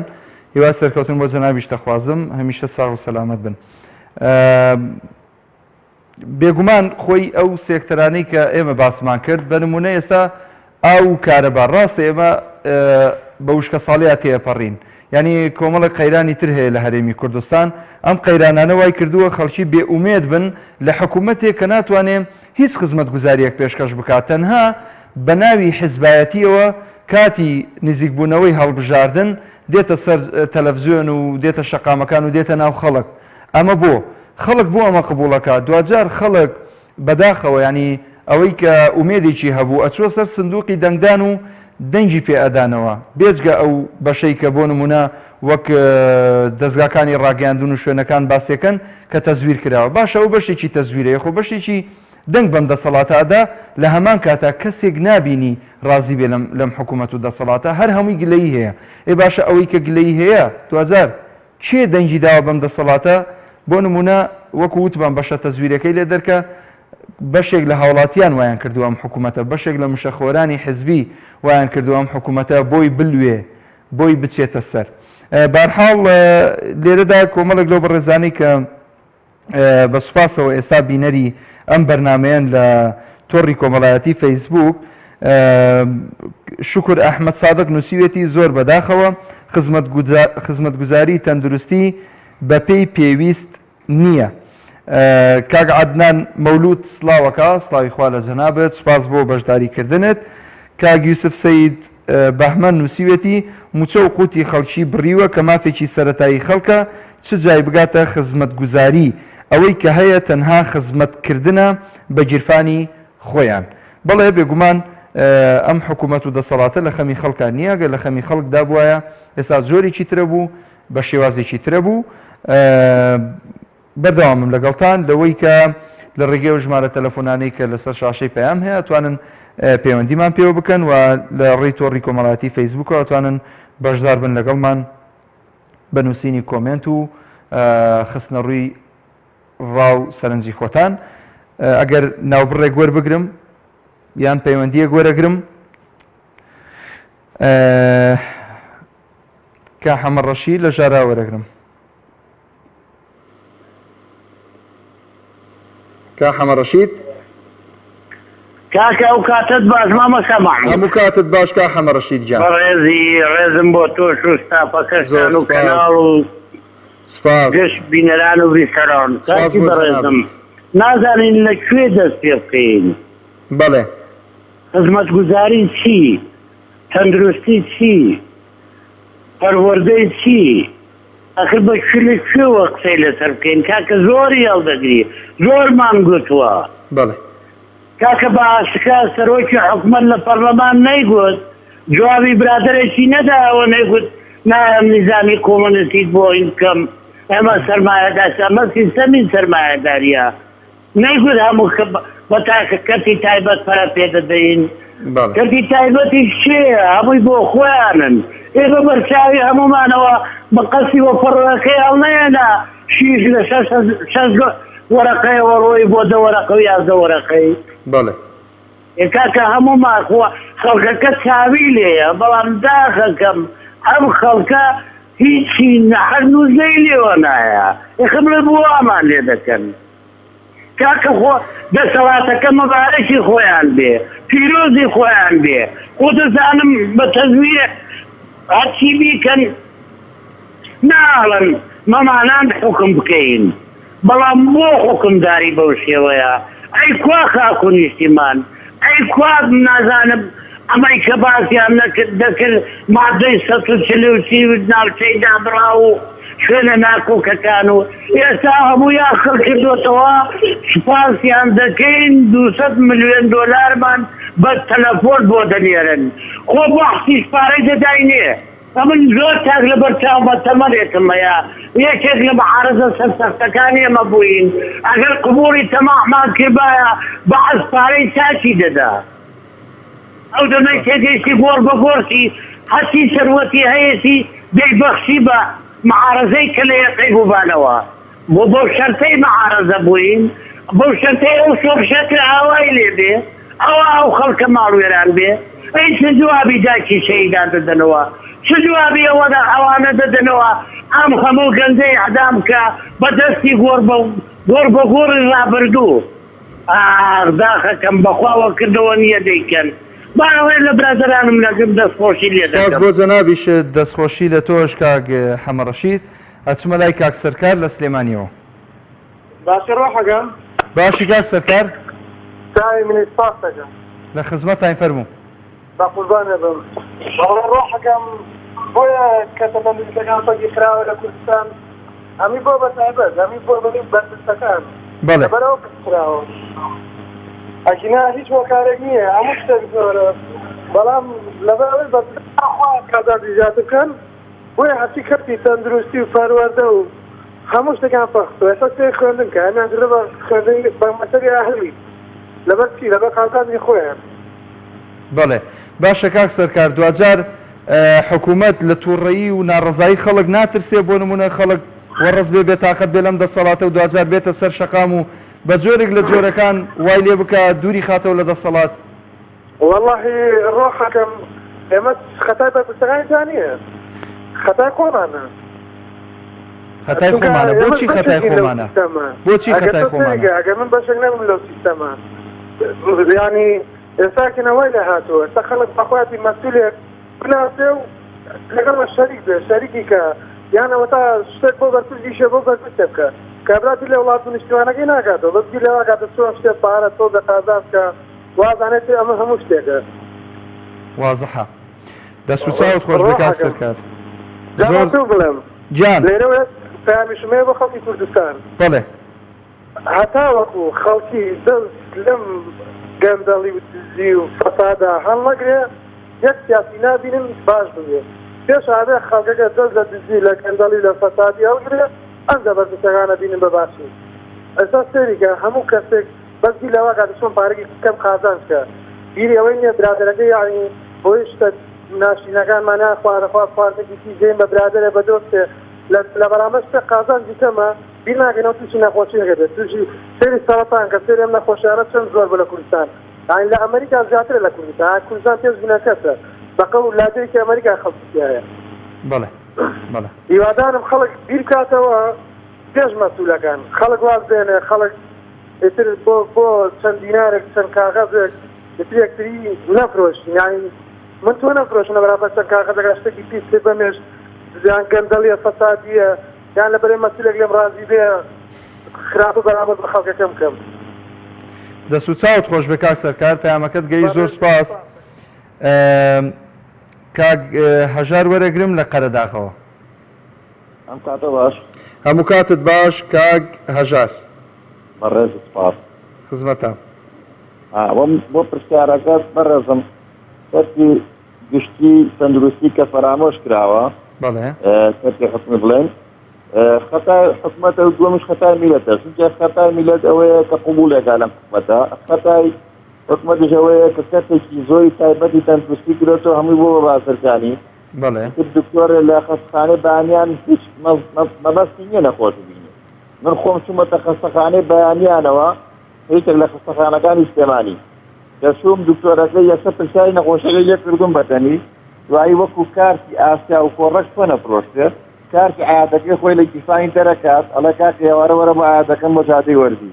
هیوا سەرکەوتن بۆ جەنابیش دەخوازم هەمیشە ساغ و سەلامەت بن بێگومان خۆی ئەو سێکتەرانەی کە ئێمە باسمان کرد بە نمونە ئێستا ئاو کارەبا ڕاستە ئێمە بە وشکە ساڵیا تێپەڕین یعنی کۆمەڵک قەیرانی تر هەیە لە هەرێمی کوردستان ئەم قەیرانانە وای کردووە خەڵکی بێئومێد بن لە حکوومەتێک کە ناتوانێت هیچ خزمەت گوزاریەک پێشکەش بکات تەنها بە ناوی حیزبایەتیەوە کاتی نزیکبوونەوەی هەڵبژاردن دێتە سەر تەلەڤیزیۆن و دێتە شەقامەکان و دێتە ناو خەڵک ئەمە بۆ خەڵک بۆ ئەمە قبوڵەکە دوجار خەڵک بەداخەوە ینی ئەوەی کە ئومێدێکی هەبوو ئەچوە سەر سندوقی دەنگدان و دەنگی پێ ئەدانەوە بێجگە ئەو بەشەی کە بۆ نمونە وەک دەستگاکانی ڕاگەاندون و شوێنەکان باسیەکەن کە تەزویر کراوە باشە ئەو بەشێکی تەزویرەیە خۆ بەشێکی دەنگ بەم دەسەڵاتەدا لە هەمان کاتا کەسێک نابینی ڕازی بێ لەم حکوومەت و دەسەڵاتە هەر هەمووی گلەی هەیە ئێ باشە ئەوەی کە گلەی هەیە توازار کێ دەنگی داوە بەم دەسەڵاتە بۆ نمونە وەکو وتمان بەشە تەزویرەکەی لێ دەرکە بەشێک لە هاوڵاتیان وایان کردووە ئەم حکوومەتە بەشێک لە مشەخۆرانی حزبی وایان کردووە ئەم حکوومەتە بۆی بلوێ بۆی بچێتە سەر بەرحاڵ لێرەدا کۆمەڵێک لەو بەڕێزانەی کە بە سوپاسەوە ئێستا بینەری ئەم بەرنمەیان لە تۆڕی کۆمەڵایەتی فەیسبوک شکر ئەحمەد سادق نووسیوێتی زۆر بەداخەوە خزمەتگوزاری تەندروستی بە پێی پێویست نییە کاک عەدنان مەولود سڵاوەکە سڵاوی خوا لە جەنابێت سوپاس بۆ بەشداریکردنت کاک یوسف سەید بەحمەد نووسیوێتی موچە و قوتی خەڵکی بڕیوە کە مافێکی سەرەتایی خەڵکە چ جای بگاتە خزمەتگوزاری ئەوەی کە هەیە تەنها خزمەتکردنە بە گیرفانی خۆیان بەڵێ بێگومان ئەم حکوومەت و دەسەڵاتە لە خەمی خەڵکان نییە گە لە خەمی خەڵکدا بووایە ئێستا زۆرێکی ترە بوو بە شێوازێکی ترە بوو بەردەوامم لەگەڵتان لەوەی کە لە ڕێگەی و ژمارە تەلەفۆنانەی کە لەسەر شاشەی پەیام هەیە توانن پەیوەندیمان پێوە بکەن و لە ڕێی تۆڕی کۆمەڵایەتی فەیسبوکەوە توانن بەشدار بن لەگەڵمان بنووسینی کۆمنت و خستنە ڕووی ڕاو سەرنجی خۆتان ئەگەر ناوبڕێک وەربگرم یان پەیوەندیەک وەرەگرم کە حەمەڕەشی لە ژارا وەرەگرم کە حەمەڕەشید کاکە ئەو کاتت باش مامەکە مەحموود هەموو کاتت باش کا حەمەڕەشید جان بەڕێزی ڕێزم بۆ تۆش و ستافەکەشتان و کەناڵ و گەشت بینەران و بیسەران کاکی بەڕێزم نازانین لەکوێ دەست پێ بکەین بەڵێ خزمەتگوزاری چی تەندروستی چی پەروەردەی چی ئەخر بە لە کوێوە قسەی لەسەر بکەین کاکە زۆری هەڵدەگری زۆرمان گوتووە بەڵێ کاکە بە ئاشکا سەرۆکی حکومەت لە پەرلەمان نەیگوت جوابی برادرێکی نەداوە نەیگوت نایەم نظامی کۆمەنەتیت بۆ ئین بکەم ئەمە سەرمایەدار ئەمە سیستەمی سەرمایەداریە نەیگوت هەموو بە تاکە کەتی تایبەت پەرە پێدەدەین کەتی تایبەتی چێە هەمووی بۆ خۆیانن ئێمە بەرچاوی هەمومانەوە بە قەسی وە پڕەکەی هەڵنەیەنا شیش لە شەش وەرەقەیەوە ڕۆی بۆ دە وەرەقە و یازدە وەرەقەی بەڵێ کاکە هەمومان خەڵکەکە چاوی لێیە بەڵام داخەکەم ئەم خەڵکە هیچی نەحەر نوزەی لێوە نایە یخم لە بۆ ئامان لێ دەکەن کاکە خۆ دەسەڵاتەکە مەبارەکی خۆیان بێ پیرۆزی خۆیان بێ خۆ دەزانم بە تەزویرە هەرچی بیکەن ناڵن مەمانان حکم بکەین بەڵام بۆ حکمداری بەو شێوەیە ئەی کوا خاک و نیشتیمان ئەی کوا نازانم ئەمەی کە باسییان دەکرد مادەی 140 ناوچەی دابڕا و شوێنە ناکۆکەکان و ئێستا هەموویان خەڵ کردوتەوە سوپاسیان دەکەین 200 ملیۆن دۆلارمان بە تەلەفۆن بۆ دەنێرن خۆ بەحسیش پارەی دەداینێ ئەمن زۆر تاک لە بەرچاو بە تەمەڵێتمەیە یەکێک لە مەعارەزە سەرسەختەکانی ئێمە بووین ئەگەر قبوڵی تەماحمان کردایە بەعەز پارەی چاچی دەدا ئەو دەمەی تێگەیشتی گۆڕ بە گۆرسی هەچی سەروەتی هەیەی دەیبەخشی بە معارەزەی کە لە یەقەی بووبانەوە بۆ بەو شەرتەی مەعارەزە بووین بەو شەرتەی ئەو شۆڕشەکە ئاوای لێ بێ ئەوە ئەو خەڵکە ماڵوێران بێ ئەی چ جوابی داکی شەیدان دەدەنەوە چ جوابی ئەوەدا ئەوانە دەدەنەوە ئەم هەموو گەنجەی عەدام کە بەدەستی گۆڕ بە گۆڕی ڕابردوو داخەکەم بەخواوە کردەوە نییە دەیکەن باوێ لە برادرانم لەگەم دەستخۆشی لێ دەکەم بۆ جەنابیش دەستخۆشی لە تۆش کاک حەمەڕەشید ئەچمە لای کاک سەرکار لە سلێمانیەوە باشە ڕۆحەکەم باشی کاک سەرکار چاوی منی سپاس دەکەم لە خزمەتتان فەرموو با قوربانە بم بەڵێ ڕۆحەکەم بۆیە کەتە بەندەکان فەرقی کراوە لە کوردستان ئەمی بۆ بە تایبەت ئەمی بۆ بەنی بەندەستەکان بەڵێ بەرەوە کراوە ئەکینا هیچ وەکارێک نییە هەموو شتێک زۆرە بەڵام لەبەرەوەی بەخوا کاداری زیاتر بکەن بۆیە هەرچی کەرتی تەندروستی و پەروەردە و هەموو شتێکان پەختوە ئێستا سێ خوێندن کە هەمیان درە بە خوێندن بە مەسەری ئاهلی لەبەر چی لەبەر خاڵکانی خۆیان بەڵێ باشە کاک سەرکار دوجار حکوومەت لە تووڕەیی و ناڕزایی خەڵک ناترسێ بۆ نمونە خەڵک وەڕز بێ بێتاقەت بێ لەم دەسەڵاتە و دوجار بێتە سەر شەقام و بە جۆرێک لە جۆرەکان وای لێ بکە دووری خاتەوە لە دەسەڵات واللهی ڕۆحەکەم ئێمە خەتای بەرپرسەکانیان نییە خەتای خۆمانە خەتای خۆمانە بۆچی خەتای خۆمانە بۆچی خەتای خۆمانە ئەگەر من بەشێک نەبم لەو سیستەمە ینی ئێستاکەنەوەی لە هاتووە ئێستا خەڵک بەخواتی مەسئولێک بناسێ و لەگەڵ شەریک بێ شەریکی کە یانەوە تا شتێک بۆ بەرپرسیشە بۆ بەرپرسێ بکە کابراتی لە وڵات و نیشتیوانەکەی ناکاتەوە بەسگی لەوە کاتە چۆن شتێک پارە تۆ دەقازان کە وازانێت ئەمە هەموو شتێکە وازەحە دەست و چاوت خۆش بێ کاک سەرکار زۆر بڵێم گیان لێرەوە پامیشمەیە بۆ خەڵکی کوردستان بەڵێ هەتا وەکو خەڵکی دەست لەم گەندەڵی و دزی و فەسادا هەڵ نەگرێ یەک سیاسی نابینم باش ببێ پێش ئابێ خەڵکەکە دەست لە دزی لە گەندەڵی لە فەسادی هەڵگرێ ئەم دەبەرپرسەکانە بینم بەباشی ئێستا سێریکە هەموو کەسێک بەسگی لەوە کاتە چۆن پارێکی کەم قازان بکە بیری ئەوەی نییە برادەرەکەی یعنی بۆی شتە ناشرینەکانمانە خوارەخوا خواردێکی گەین بە برادەرە بە دۆستێ لە بەرامبەر شتە قازان دیکەمە بیر ناگەنەوە تووشی نەخۆشیەکە بێت تووشی سێری سەرەتان کە سێری ئەم نەخۆشیانە چەند زۆر بە لە کوردستان یعنی لە ئەمریکا زیاترە لە کوردستان کوردستان پێش بوونەکەسە بەقەول لادەیەکی ئەمریکا خەڵکیایە بەڵێ بەڵێ هیوادارم خەڵک بیر بکاتەوە پێش مەسئولەکان خەڵک واز بێنێ خەڵک ئێتر بۆ چەند دینارێک چەند کاغەزێک یەکتری نەفرۆشین یعنی من تۆ نەفرۆشنە بەرامبەر چەند کاغەزێک شتێکی پیس پێ بەمێش یان گەندەڵیە فەسادیە یان لەبەرێ مەسئولێک لێم ڕازی بێ خراپ و بەرامبەر بە خەڵکەکەم بکەم دەست و چاوت خۆش بێ کاک سەرکار پەیامەکەت گەی زۆر سپاس کاک هەژار وەرەگرم لە قەرەداخەوە ئەم کاتە باش هەموو کاتت باش کاک هەژار بەڕێز سپاس خزمەتە بۆ پرسیارەکەت بەڕێزم سەرکی گشتی تەندروستی کە فەرامۆش کراوە بەڵێ سەرکی حکومت بڵێن خەتای حکومەتە و دووەمش خەتای میلەتە چونکە خەتای میلەت ئەوەیە کە قبولێکا لەم حکومەتە خەتای حکومەتش ئەوەیە کە کەسێکی زۆری تایبەتی تەندروستی کرێتەوە هەمووی بۆ بە بازرگانی بەڵێ دکتۆرە لە خەستخانەی بەیانیان هیچ مەبەستی نییە نەخۆش ببینێ من خۆم چوومەتە خەستەخانەی بەیانیانەوە هیچێک لە خەستەخانەکانی ئیسلێمانی دەچووم دکتۆرەکەی یەکسە پرسیاری نەخۆشەکەی لێ کردوم بەتەنی دوایی وەکو کارتی ئاسیا و کۆڕەک تۆ نەفرۆشتێ کارتی عادەکەی خۆی لە گیفاین دەرەکات ئەڵە کاتی ئێوارە وەرە بۆ عادەکەم بۆ جادەی وەردی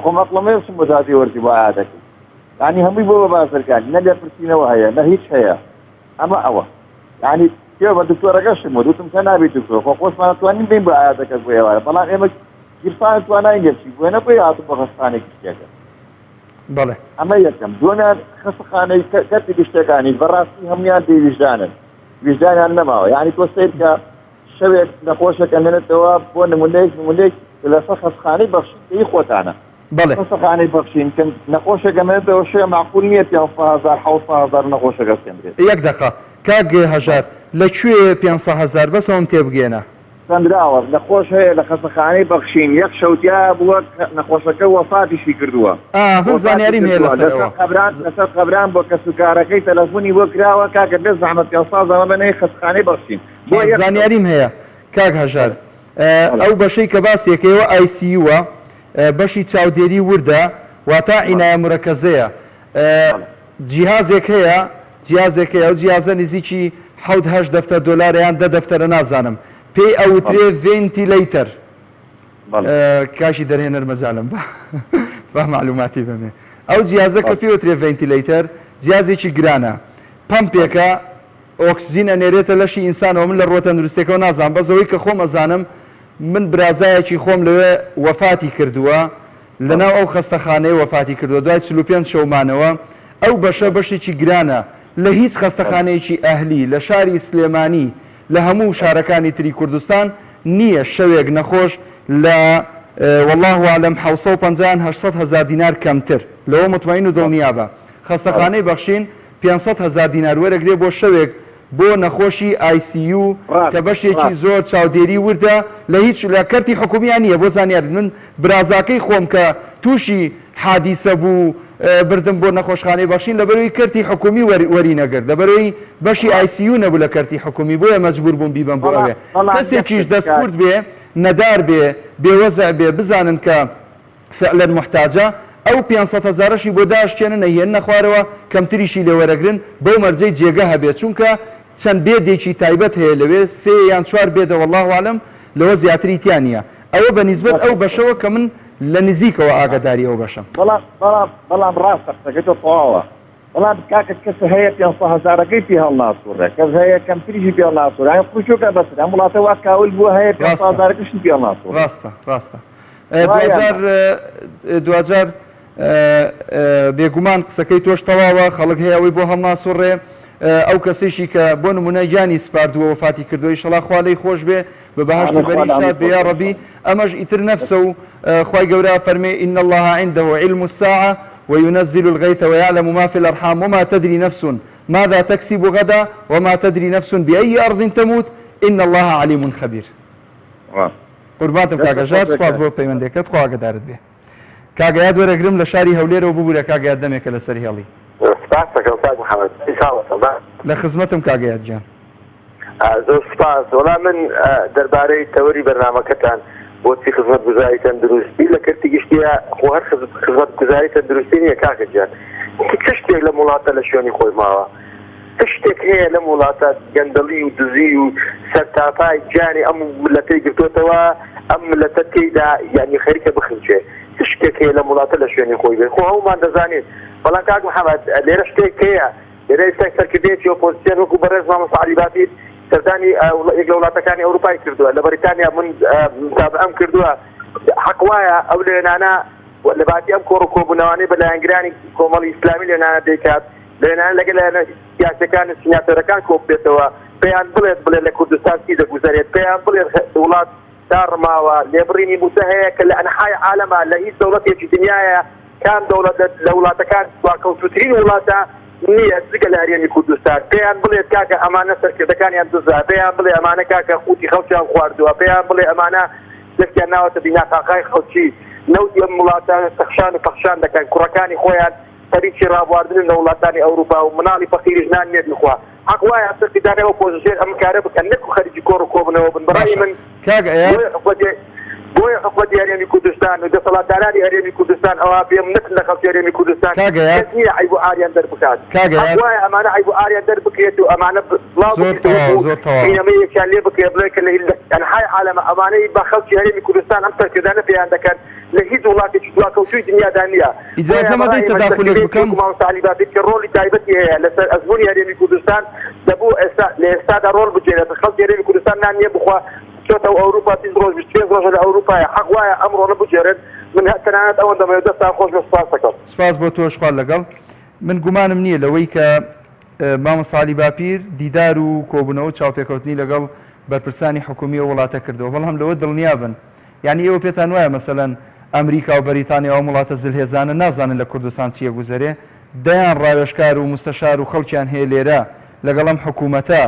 خۆم ئەقڵەمێشم بۆ جادەی وەردی بۆ عادەکەی یعنی هەمووی بۆ بە بازرگانی نە لێ پرسینەوە هەیە نە هیچ هەیە ئەمە ئەوە یعنی کێ بە دکتۆرەکەشم وتم کە نابێت دکتۆر خۆ خۆشمان توانین بین بۆ عادەکەت بۆ ئێوارە بەڵام ئێمە گیرفان توانای نێرچی بۆ نەبێ هاتوو بە خەستخانێکی شتێکە بەڵێ ئەمە یەکەم دوێنیان خەستخانەی کەتی گشتەکانی بەڕاستی هەمویان دێ ویژدانن ویژدانیان نەماوە یعنی تۆ سیر کە شەوێک نەخۆشەکە نێنێتەوە بۆ نمونەیەک لەسەر خەستخانەی بەخشین دەی خۆتانە بەڵێ خەستخانەی بەخشین کە نەخۆشەکە نێنێتەوە شوێ معقول نییە 500,000 700,000 نەخۆشەکە سێنرێت یەک دقە کاک هەژار لەکوێ 500,000 بەسەوەم تێبگێنە سندراوە نەخۆش هەیە لە خەستەخانەی بەخشین یەک شەوتیا بووە نەخۆشەکە وەفاتیشی کردووە من زانیاریم هەیە لەسەرەوە لەسەر قەبران بۆ کە سوکارەکەی تەلەفۆنی بۆ کراوە کاکە بێ زەحمەت 500,000 بنەی خەستخانەی بەخشین بۆ زانیاریم هەیە کاک هەژار ئەو بەشەی کە باسیەکەیەوە ICU-وە بەشی چاودێری وردە واتە عینایە مرەکەزەیە جیهازێک هەیە ئەو جیهازە نزیکی 7-8 دەفتەر دۆلارەیان 10 دەفتەرە نازانم پێی ئەوترێ ڤێنتیلەیتەر کاشی دەرهێنەر مەجالم بە معلوماتی بمێ ئەو جیازە کە پێوترێ ڤێنتیلەیتەر جیازێکی گرانە پەمپێکە ئۆکسجینە نێرێتە لەشی ئینسانەوە من لە ڕۆ تەندروستیەکەەوە نازانم بەزەوەی کە خۆم ئەزانم من برازایەکی خۆم لەوێ وەفاتی کردووە لەناو ئەو خەستەخانەی وەفاتی کردووە دوای 45 شەومانەوە ئەو بەشێکی گرانە لە هیچ خەستەخانەیەکی ئەهلی لە شاری سلێمانی لە هەموو شارەکانی تری کوردستان نییە شەوێک نەخۆش لە والله عالم 750-800,000 دینار کەمتر لەوە مطمئین و دڵنیابە خەستەخانەی بەخشین 500,000 دینار وەرەگرێ بۆ شەوێک بۆ نەخۆشی ICU کە بەشێکی زۆر چاودێری وردە لە هیچ لە کەرتی حکومیان نییە بۆ زانیار من برازاکەی خۆم کە تووشی حادیسە بوو بردم بۆ نەخۆشخانەی بەخشین لەبەرەوەی کەرتی حکومی وەری نەگرت لەبەرەوەی بەشی ICU نەبوو لە کەرتی حکومی بۆیە مەجبور بووم بیبم بۆ ئەوێ کەسێکیش دەستکورد بێ نەدار بێ بێوەزع بێ بزانن کە فعلەن محتاجە ئەو 500,000ی بۆ داشتێنە نەهێن نەخوارەوە کەمتریشی لێوەرەگرن بەو مەرجەی جێگە هەبێت چونکە چەند بێدێکی تایبەت هەیە لەوێ 3 یان 4 بێدە والله عالم لەوە زیاتری تیان نییە ئەوە بە نیسبەت ئەو بەشەوە کە من لە نزیکەوە ئاگداری ئەو بەشم بەڵام ڕاستە قسەکەی تۆ تەواوە بەڵام کاکە کەس هەیە 500,000ەکەی پێ هەڵناسوورە کەس هەیە کەمتریشی پێ هەڵناسوورە ئەم خوشوکە بەسەر ئەم وڵاتە وا کاول بووە هەیە 500,000ەکەشی پێ هەڵناسوورە ڕاستە دوجار بێگومان قسەکەی تۆش تەواوە خەڵک هەیە ئەوەی بۆ هەڵناسوورڕێ ئەو کەسێکی کە بۆ نمونە گیانی سپاردووە وەفاتی کردووی شەڵا خوا لەی خۆش بێ بە بەهەشتی بەری شاد بێ یا ڕەبی ئەمەش ئیتر نەفسە و خوای گەورە فەرمێ إن الله عنده علم الساعة وينزل الغيث ويعلم ما في الأرحام وما تدري نفس ماذا تكسب غدا وما تدري نفس بأي أرض تموت إن الله عليم خبير قوربانتم کاکە ژار سپاس بۆ پەیوەندێکت خوا ئاگادارت بێ کاگەیاد وەرەگرم لە شاری هەولێرەوە ببوورە کاگەیاد دەمێکە لەسەر هێڵی لە خزمەتم کاگەیاد گیان زۆر سپاس وەڵام من دەربارەی تەوەری بەرنامەکەتان بۆچی خزمەت گوزاری تەندروستی لە کەرتی گشتیە خۆ هەر خزمەت گوزاری تەندروستی نییە کاکە گیان چ شتێک لە وڵاتە لە شوێنی خۆی ماوە شتێک هەیە لەم وڵاتە گەندەڵی و دزی و سەرتاپای گیانی ئەم ملەتەی گرتوتەوە ئەم ملەتە تێیدا یعنی خەریکە بخنچێ شتێک هەیە لەم وڵاتە لە شوێنی خۆی بێ خۆ هەمومان دەزانێت بەڵام کاک محەممەد لێرە شتێک هەیە لێرە ئێستا سەرکردێتی ئۆپۆزیسیۆن وەکو بەڕێز مامۆس عەلیباتی سەردانی یەک لە وڵاتەکانی ئەوروپای کردووە لە بەریتانیا من متابعەم کردووە حەق وایە ئەو لێنانە لە باتی ئەم کۆڕ و کۆبوونەوانەی بەلایەنگرانی کۆمەڵی ئیسلامی لێنانە دەیکات لێنان لەگەل سیاسەکان سنیاتەرەکان کۆ بێتەوە پێیان بڵێ لە کوردستان چی دەگوزارێت پێیان بڵێ وڵات داڕماوە لێبڕینی موسە هەیە کە لە ئەنحای عالەما لە هیچ دەوڵەتێکی دنیاە کام دەوڵەت لە وڵاتەکان واکەوتوترین وڵاتە نییە جگە لە هەرێمی کوردستان پێیان بڵێت کاکە ئەمانە سەرکردەکانیان دزا پێیان بڵێ ئەمانە کاکە قوتی خەڵکیان خواردووە پێیان بڵێ ئەمانە دەستیان ناوەتە بیناقاقای خەڵکی نەوت ئەم وڵاتە تەخشان و پەخشان دەکەن کوڕەکانی خۆیان خەریکی ڕابواردن لە وڵاتانی ئەوروپا و مناڵی فەقیری ژنان نێت بخوا حق وایە سەرکردانەوە پۆزیسیۆن ئەم کارە بکەن نەک خەریکی کۆڕ و کۆبنەوە بن بەڕای من بۆی حکومەتی هەرێمی کوردستان و دەسەڵاتدارانی هەرێمی کوردستان ئەوە بێم نەکن لە خەڵکی هەرێمی کوردستان کەس نییە عیب و ئاریان دەربکات حق وایە ئەمانە عیب و ئاریان دەربکرێت و ئەمانە بڵاو بینەمەیەکیان لێ بکرێت بڵێ کە لە ئەنحای عالەمە ئەمانەی بە خەڵکی هەرێمی کوردستان ئەم سەرکردانە پێیان دەکەن لە هیچ وڵاتێکی دواکەوتووی دنیادا نییە ئیجازە مەدەی تەداخلێک بکەم مامۆستاعلیبافێت کە ڕۆڵی تایبەتی هەیە لەسەر ئەزموونی هەرێمی کوردستان دەبوو لە ئێستادا ڕۆڵ بجێرێت خەڵکی هەرێمی کوردستان نان نییە بخوا چۆتەوە ئەوروپا 20 ڕۆژ 25 ڕۆژ لە ئەوروپایە حق وایە ئەمڕۆ نەبجێرێت من تەنانەت ئەوەندەمە دەستان خۆش بە سپاس دەکەم سپاس بۆ تۆش خوا لەگەڵ من گومانم نییە لەوەی کە مامۆستا عەلی باپیر دیدار و کۆبوونەوە و چاوپێکەوتنی لەگەڵ بەرپرسانی حکومی و وڵاتە کردەوە بەڵام لەوە دڵنیابن یعنی ئێوە پێتان وایە مەسەلەن ئەمریکا و بەریتانیا و وڵاتە زلهێزانە نازانن لە کوردستان چیە گوزەرێ دەیان ڕاوێژکار و مستەشار و خەڵکیان هەیە لێرە لەگەڵ ئەم حکوومەتە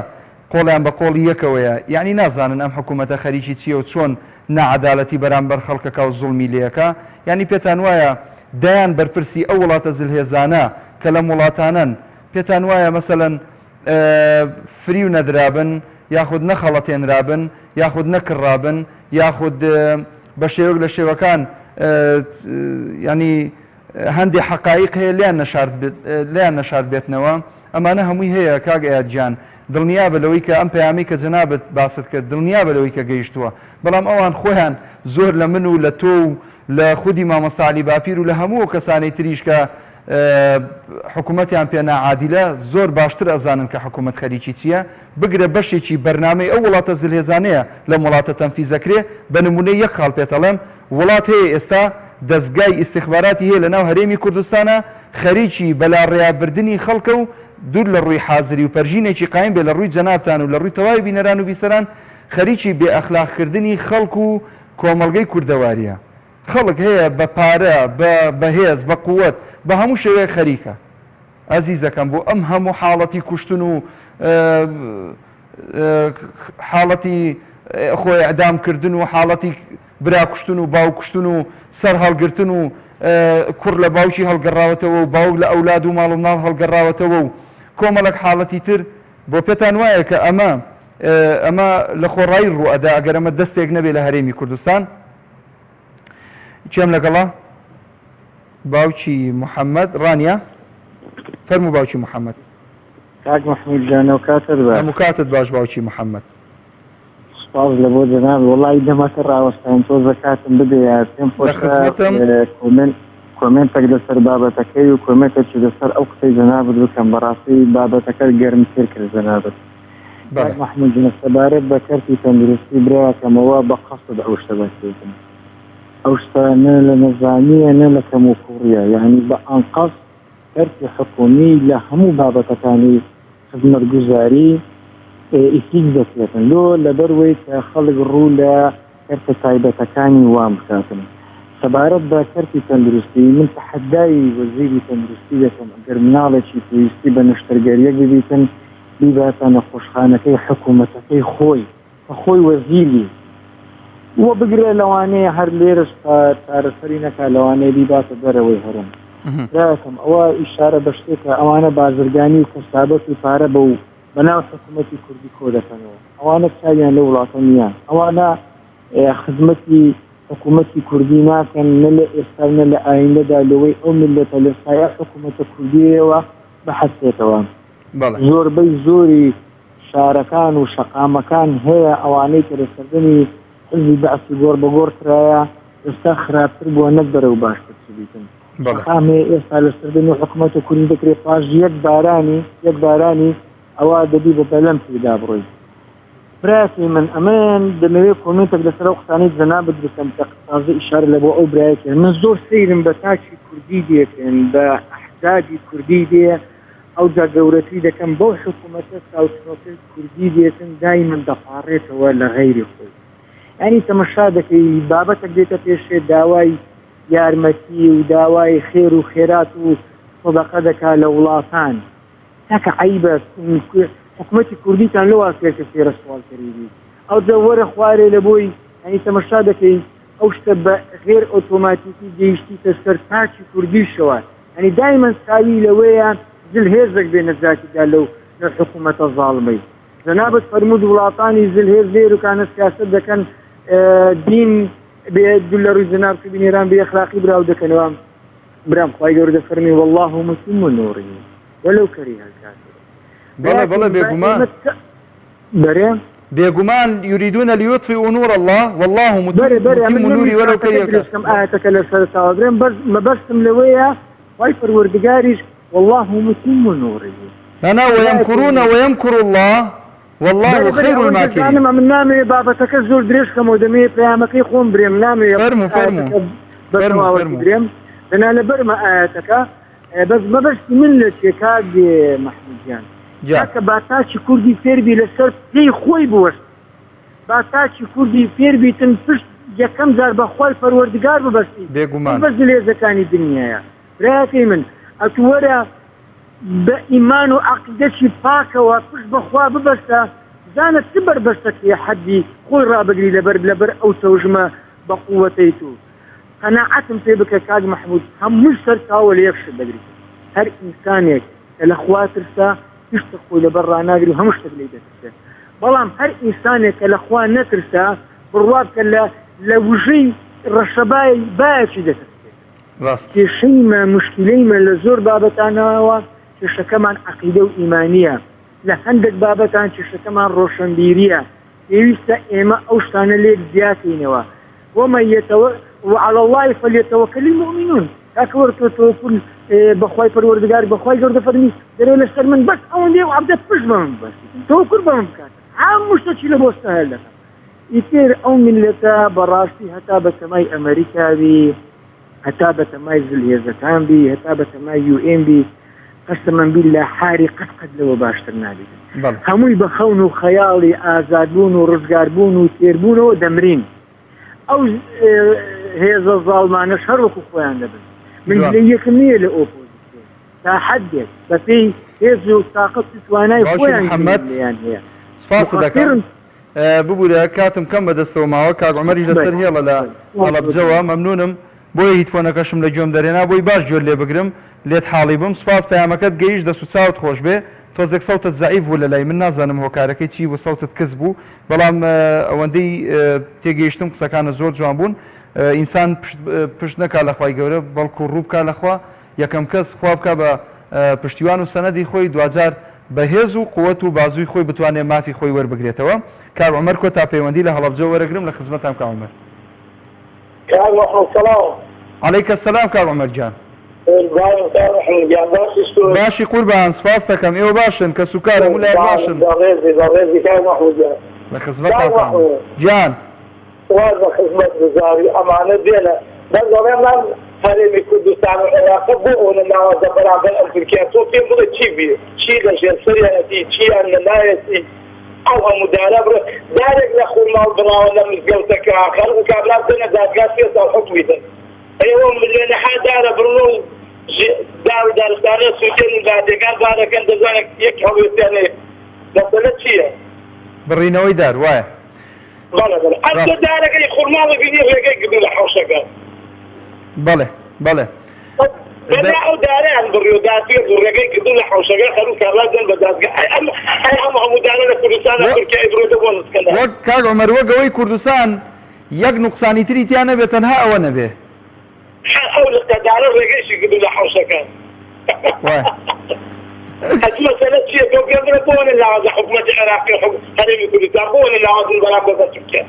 قۆڵیان بە قۆڵی یەکەوەیە یعنی نازانن ئەم حکوومەتە خەریکی چییە و چۆن نەعەدالەتی بەرامبەر خەڵکەکە و زوڵمی لێەکە یعنی پێتان وایە دەیان بەرپرسی ئەو وڵاتە زلهێزانە کە لەم وڵاتانن پێتان وایە مەسەلەن فری و نەدرابن یاخود نەخەڵەتێنرابن یاخود نەکڕابن یاخود بە شێوەک لە شێوەکان ینی هەندێک حەقایق هەیە لیان نەشارد بێتنەوە ئەمانە هەمووی هەیە کاگ ئەیادجان دڵنیا بە لەوەی کە ئەم پەیامی کە جەنابەت باست کرد دڵنیا بە لەوەی کە گەیشتووە بەڵام ئەوان خۆیان زۆر لە من و لە تۆ و لە خودی مامۆستا عەلی باپیر و لە هەموو کەسانی تریش کە حکوومەتیان پێ ناعادیلە زۆر باشتر ئەزانن کە حکوومەت خەریکی چییە بگرە بەشێکی بەرنامەی ئەو وڵاتە زلهێزانەیە لە وڵاتە تەنفیزەکرێ بە نمونەی یەک خاڵ پێتەڵێم وڵات هەیە ئێستا دەستگای ئیستیخباراتی هەیە لە ناو هەرێمی کوردستانە خەریکی بەلاڕێیابردنی خەڵکە و دوور لە ڕووی حازری و پەرژینێکی قایم بێ لە ڕووی جەنابتان و لە ڕووی تەواوی بینەران و بیسەران خەریکی بێ ئەخلاقکردنی خەڵک و کۆمەڵگەی کوردەواریە خەڵک هەیە بە پارە بە هێز بە قووەت بە هەموو شێوەیە خەریکە ئەزیزەکەم بۆ ئەم هەموو حاڵەتی کوشتن و حاڵەتی خۆی ئەدامکردن و حاڵەتی براکوشتن و باوکوشتن و سەر هەڵگرتن و کوڕ لە باوکی هەڵگەڕاوەتەوە و باوک لە ئەولاد و ماڵ و مناڵ هەڵگەڕاوەتەوە و کۆمەڵک حاڵەتی تر بۆ پێتان وایە کە ئەمە لە خۆڕایی ڕوئەدا ئەگەر ئەمە دەستێک نەبێ لە هەرێمی کوردستان چێم لەگەڵا باوکی محەممەد ڕانیا فەرموو باوکی محەممەد کاک محمود جانەوە کاتت باش کاتت باش باوکی محەممەد سپاس لە بۆ جەناب وەڵی دەمەکە ڕاوەستان تۆ زەکاتم بدەیە پێم کۆمنتێک لەسەر بابەتەکەی و کۆمنتێکی لەسەر ئەو قسەی جەنابت بکەم بەڕاستی بابەتەکە گەرمتر کرد جەنابت محمود جنە سەبارەت بە کەرتی تەندروستی براکەمەوە بە قەسد ئەو شتە بەسێتم ئەو شتانە لە نەزانیە نە لە کەم و کوڕیە یعنی بە ئەنقەس کەرتی حکومی لە هەموو بابەتەکانی خزمەتگوزاری ئیسیک دەکرێتن لۆ لەبەروەی کە خەڵک ڕوو لە کەرتە تایبەتەکانی وام بکاتن سەبارەت بە کەرتی تەندروستی من تەحەدای وەزیری تەندروستی دەکەم ئەگەر مناڵێکی پێویستی بە نەشتەرگەریەک ببیتن بیباتە نەخۆشخانەکەی حکوومەتەکەی خۆی بە خۆی وەزیری وە بگرێ لەوانەیە هەر لێرش چارەسەری نەکا لەوانەیە بیباتە دەرەوەی هەرم داکەم ئەوە ئیشارە بە شتێکە ئەوانە بازرگانی و کەسابەتی پارە بە و بەناو حکوومەتی کوردی کۆ دەکەنەوە ئەوانە چاویان لە وڵاتە نییە ئەوانە خزمەتی حکوومەتی کوردی ناکەن نە لە ئێستا نە لە ئایندەدا لەوەی ئەو ملەتە لە سایە حکوومەتە کوردیەوە بەحەسێتەوە زۆربەی زۆری شارەکان و شەقامەکان هەیە ئەوانەی کە لەسەردەمی حزبی بەعسی گۆڕ بە گۆڕکرایە ئێستا خراپتر بووە نەک بەرەو باشتر چبیتن خامێ ئێستا لەسەردەمی حکوومەتە کوردی دەکرێت پاش یەک بارانی ئەوە دەبی بە بەلەم پێدا بڕۆی براسی من ئەمەیان دەمەوێت کۆمنتێک لەسەر ئەو قسانەی جەنابت بکەم کە قسازە ئیشارە لە بۆ ئەو برایەکە من زۆر سەیرم بە تاچی کوردی دێکن بە ئەحزابی کوردی دێ ئەو جا گەورەتری دەکەم بەو حکوومەتە ساوتنۆکە کوردی دێتن دایمەن دەپارڕێتەوە لە غەیری خۆی ینی تەمەشا دەکەی بابەتێک دێتە پێشێ داوای یارمەتی و داوای خێر و خێرات و سەدەقە دەکا لە وڵاتان تاکە عیبە حکوومەتی کوردیتان لەوا سێکە فێرە سوالکەری ئەو جا وەرە خوارێ لە بۆی ینی تەمەشا دەکەی ئەو شتە بە غێر ئۆتۆماتیکی گەیشتیتە سەر تاچی کوردیشەوە ینی دایمەن ساوی لەوەیە زلهێزێک بێ نەجاتیدا لەو حکوومەتە زاڵمەی جەنابەت فەرمود وڵاتانی زلهێز لێرکانە سیاست دەکەن دین دوو لە ڕووی جەناب بینێران بێ ئەخلاقی براو دەکەنەوە برام خوای گەورە دەفەرمی والله متم نوره ولو كره الكافرون بەڵێ بەڵێ بێگومان بەرێ بێگومان يريدون ليطفئوا نور الله والله متم نوره ولو كره الكافرون ئاەتەکە لە سەرتاوە برێم مەبەستم لەوەیە وای پەروەردگاریش والله متم نوره أنا ويمكرون ويمكر الله والله خير الماكرين من نامي بابەتەکە زۆر درێژکەمەوە دەمێ پەیامەکەی خۆم برێم نامێ فەرموو برێم لەنا لەبەرمە ئاەتەکە بەس مەبەستی من لە چێکاگ مەحمودیان کاکە باتاچی کوردی فێربی لەسەر پێی خۆی بوەست باتاچی کوردی فێربیتن پشت یەکەم جار بەخوای پەروەردگار ببەستی بێگومان بەس لێزەکانی دنیاە برایەکەی من ئەتوەرە بە ئیمان و عەقیدەتی پاکەوە پشت بەخوا ببەستە زانە چ بەربەستەکەی حەدی خۆی ڕابگری لەبەر ئەو تەوژمە بە قووەتەی تو قەناعەتم پێ بکە کاگ مەحموود هەموو سەرتاوە لە یەک شت دەگریت هەر ئینسانێک کە لە خوا ترسا هیچتە خۆی لەبەر ڕاناگری و هەموو شتێک لێ دەترسێت بەڵام هەر ئینسانێک کە لە خوا نەترسا بڕوا بکە لە وژەی ڕەشەبای بایەکی دەترسێت کێشەیمە مشکلەیمە لە زۆر بابەتانەوە کێشەکەمان عەقیدە و ئیمانیە لە هەندێک بابەتان کێشەکەمان ڕۆشنبیریە پێویستە ئێمە ئەو شتانە لێک زیاتینەوە وعلى الله فليتوكل المؤمنون أكبر توكل بخواي پروردگار بخواي جورد فرمي دري لسر من بس أولي وعبدت بش بمن بس توكل بمن بكات عام مشتشي لبوستا هلا يصير أو ملتا براسي هتا بسماي أمريكا بي هتا بسماي زلهيزتان بي هتا بسماي UN بي قسما بالله حاري قد لو باشترنا بي هموي بخون وخيالي آزادبون ورزقاربون وتيربون ودمرين ئەو هێزە زاڵمانەش هەر وەکو خۆیان دەبن من لە یەکم نییە لە ئۆپۆزیسیۆن تا حەدێک بە پێی هێز و تاقەت توانای خۆیان هەیە سپاس دەکەم ببوورە کاتم کەم بەدەستەوە ماوە کاک عومەریش لەسەر هێڵە لە هەڵەبجەوە مەمنونم بۆیە هیچ فۆنەکەشم لە گوێم دەرێنا بۆی باش گوێر لێ بگرم لێت حاڵی بم سپاس پەیامەکەت گەیشت دەست و چاوت خۆش بێ تۆزێک سەوتت زەعیف بوو لە لای من نازانم هۆکارەکەی چی بوو سەوتت کەس بوو بەڵام ئەوەندەی تێگەیشتم قسەکانە زۆر جوان بوون ئینسان پشت نەکا لە خوای گەورە بەڵکو ڕوو بکا لەخوا یەکەم کەس خوا بکە بە پشتیوان و سەنەدی خۆی دوجار بەهێز و قووەت و بازووی خۆی بتوانێت مافی خۆی وەربگرێتەوە کاک عومەر کۆتا پەیوەندی لە هەڵەبجە وەرەگرم لە خزمەتام کاک عومەر عەلەیکە سەلام کاک عومەر جان باشی قوربان سپاس دەکەم ئێوە باشن کە سوکارە وڵای باشن لە خزمەتتان گیان واز بە خزمەت گوزاری ئەمانە بێنە بەڵێمان هەرێمی کوردستان و عێراق بۆ ناوازە بەرامبەر ئەم تورکیا تۆ پێم بڵێ چی بێ چی لە ژێر سەریەتی چیان لە نایەتی ئەو هەموو دارە بڕە دارێک لە خوڵماڵ بڕاوە لە مزگەوتەکە خەڵک و کابرا بێنە دادگا 3 ساڵ حکمیدن ئێوە ملێنەها دارە بڕۆ و داوی دارستانە سوودێن و دادگان بارەکەن دەزانێت یەک هەڵوێستیانێ مەسەلە چییە؟ بڕینەوەی دار وایە بەڵێ بەڵێ ئەمە دارەکەی خوڵماڵی بینی ڕێگەی گرتو لە حەوشەکە بەڵێ بەڵێ بەدا ئەو دارەیان بڕیۆ داتێ و ڕێگەی گرتو لە حەوشەکە خەڵوو کابرازن بە دادگا هەموو دارە لە کوردستان لە تورکیای برۆتە بۆ نسکەندا وەک کاک عومەر وەک ئەوەی کوردستان یەک نوقسانی تری تیان نەبێت تەنها ئەوە نەبێ ئەو لەدارە ڕێگەیشی گرتو لە حەوشەکە هەچ مەسەلە چییە تۆ پێم بڵێ بۆ نەلاوازە حکوومەتی عێراقی هەرێمی کوردستان بۆ نەلاوازن بەرامبەر بە تورکیا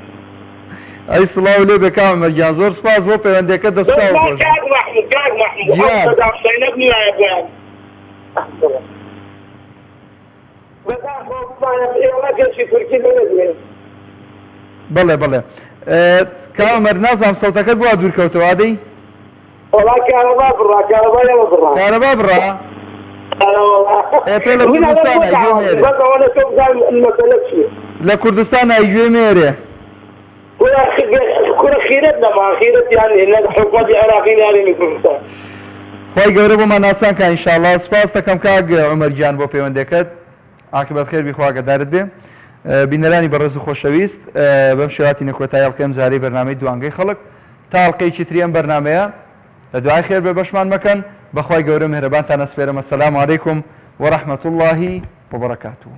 ئەی سڵاو لێ بێ کاک عومەر گیان زۆر سپاس بۆ پەیوەندیەکەت دەستاو کاک مەحموود سەینە بنایە بۆیان بەڵێ بەڵێ کاک عومەر نازانم سەوتەکەت بۆ دوورکەوتەوە ئادەی وڵا کارەبا بڕا کارەبایەوە بڕا کارەبا بڕا تۆ لە کوردستانە گوێ مێرێ لە کوردستانە گوێ مێرێ كرة خيرت لما خيرت يعني إن الحكومة العراقية يعني مثل خۆی گەورە بۆمان ناسان کە ئینشاءڵڵا سپاس دەکەم کاک عومەر گیان بۆ پەیوەندەکەت عاقبەت خێر بیخوا ئاگادارت بێ بینەرانی بەڕێز و خۆشەویست بەم شێواتی نەکۆتایی هەڵقەی زارەی بەرنامەی دوانگەی خەڵک تا هەڵقەیەکی تری ئەم بەرنامەیە لە دوای خێر بێ بەشمان مەکەن بەخوای گەورە مهرەبانتان ئەسپێرم. ئەسەلامو عەلەیکوم وەڕەحمەتوڵڵاهی وبەرەکاتوه.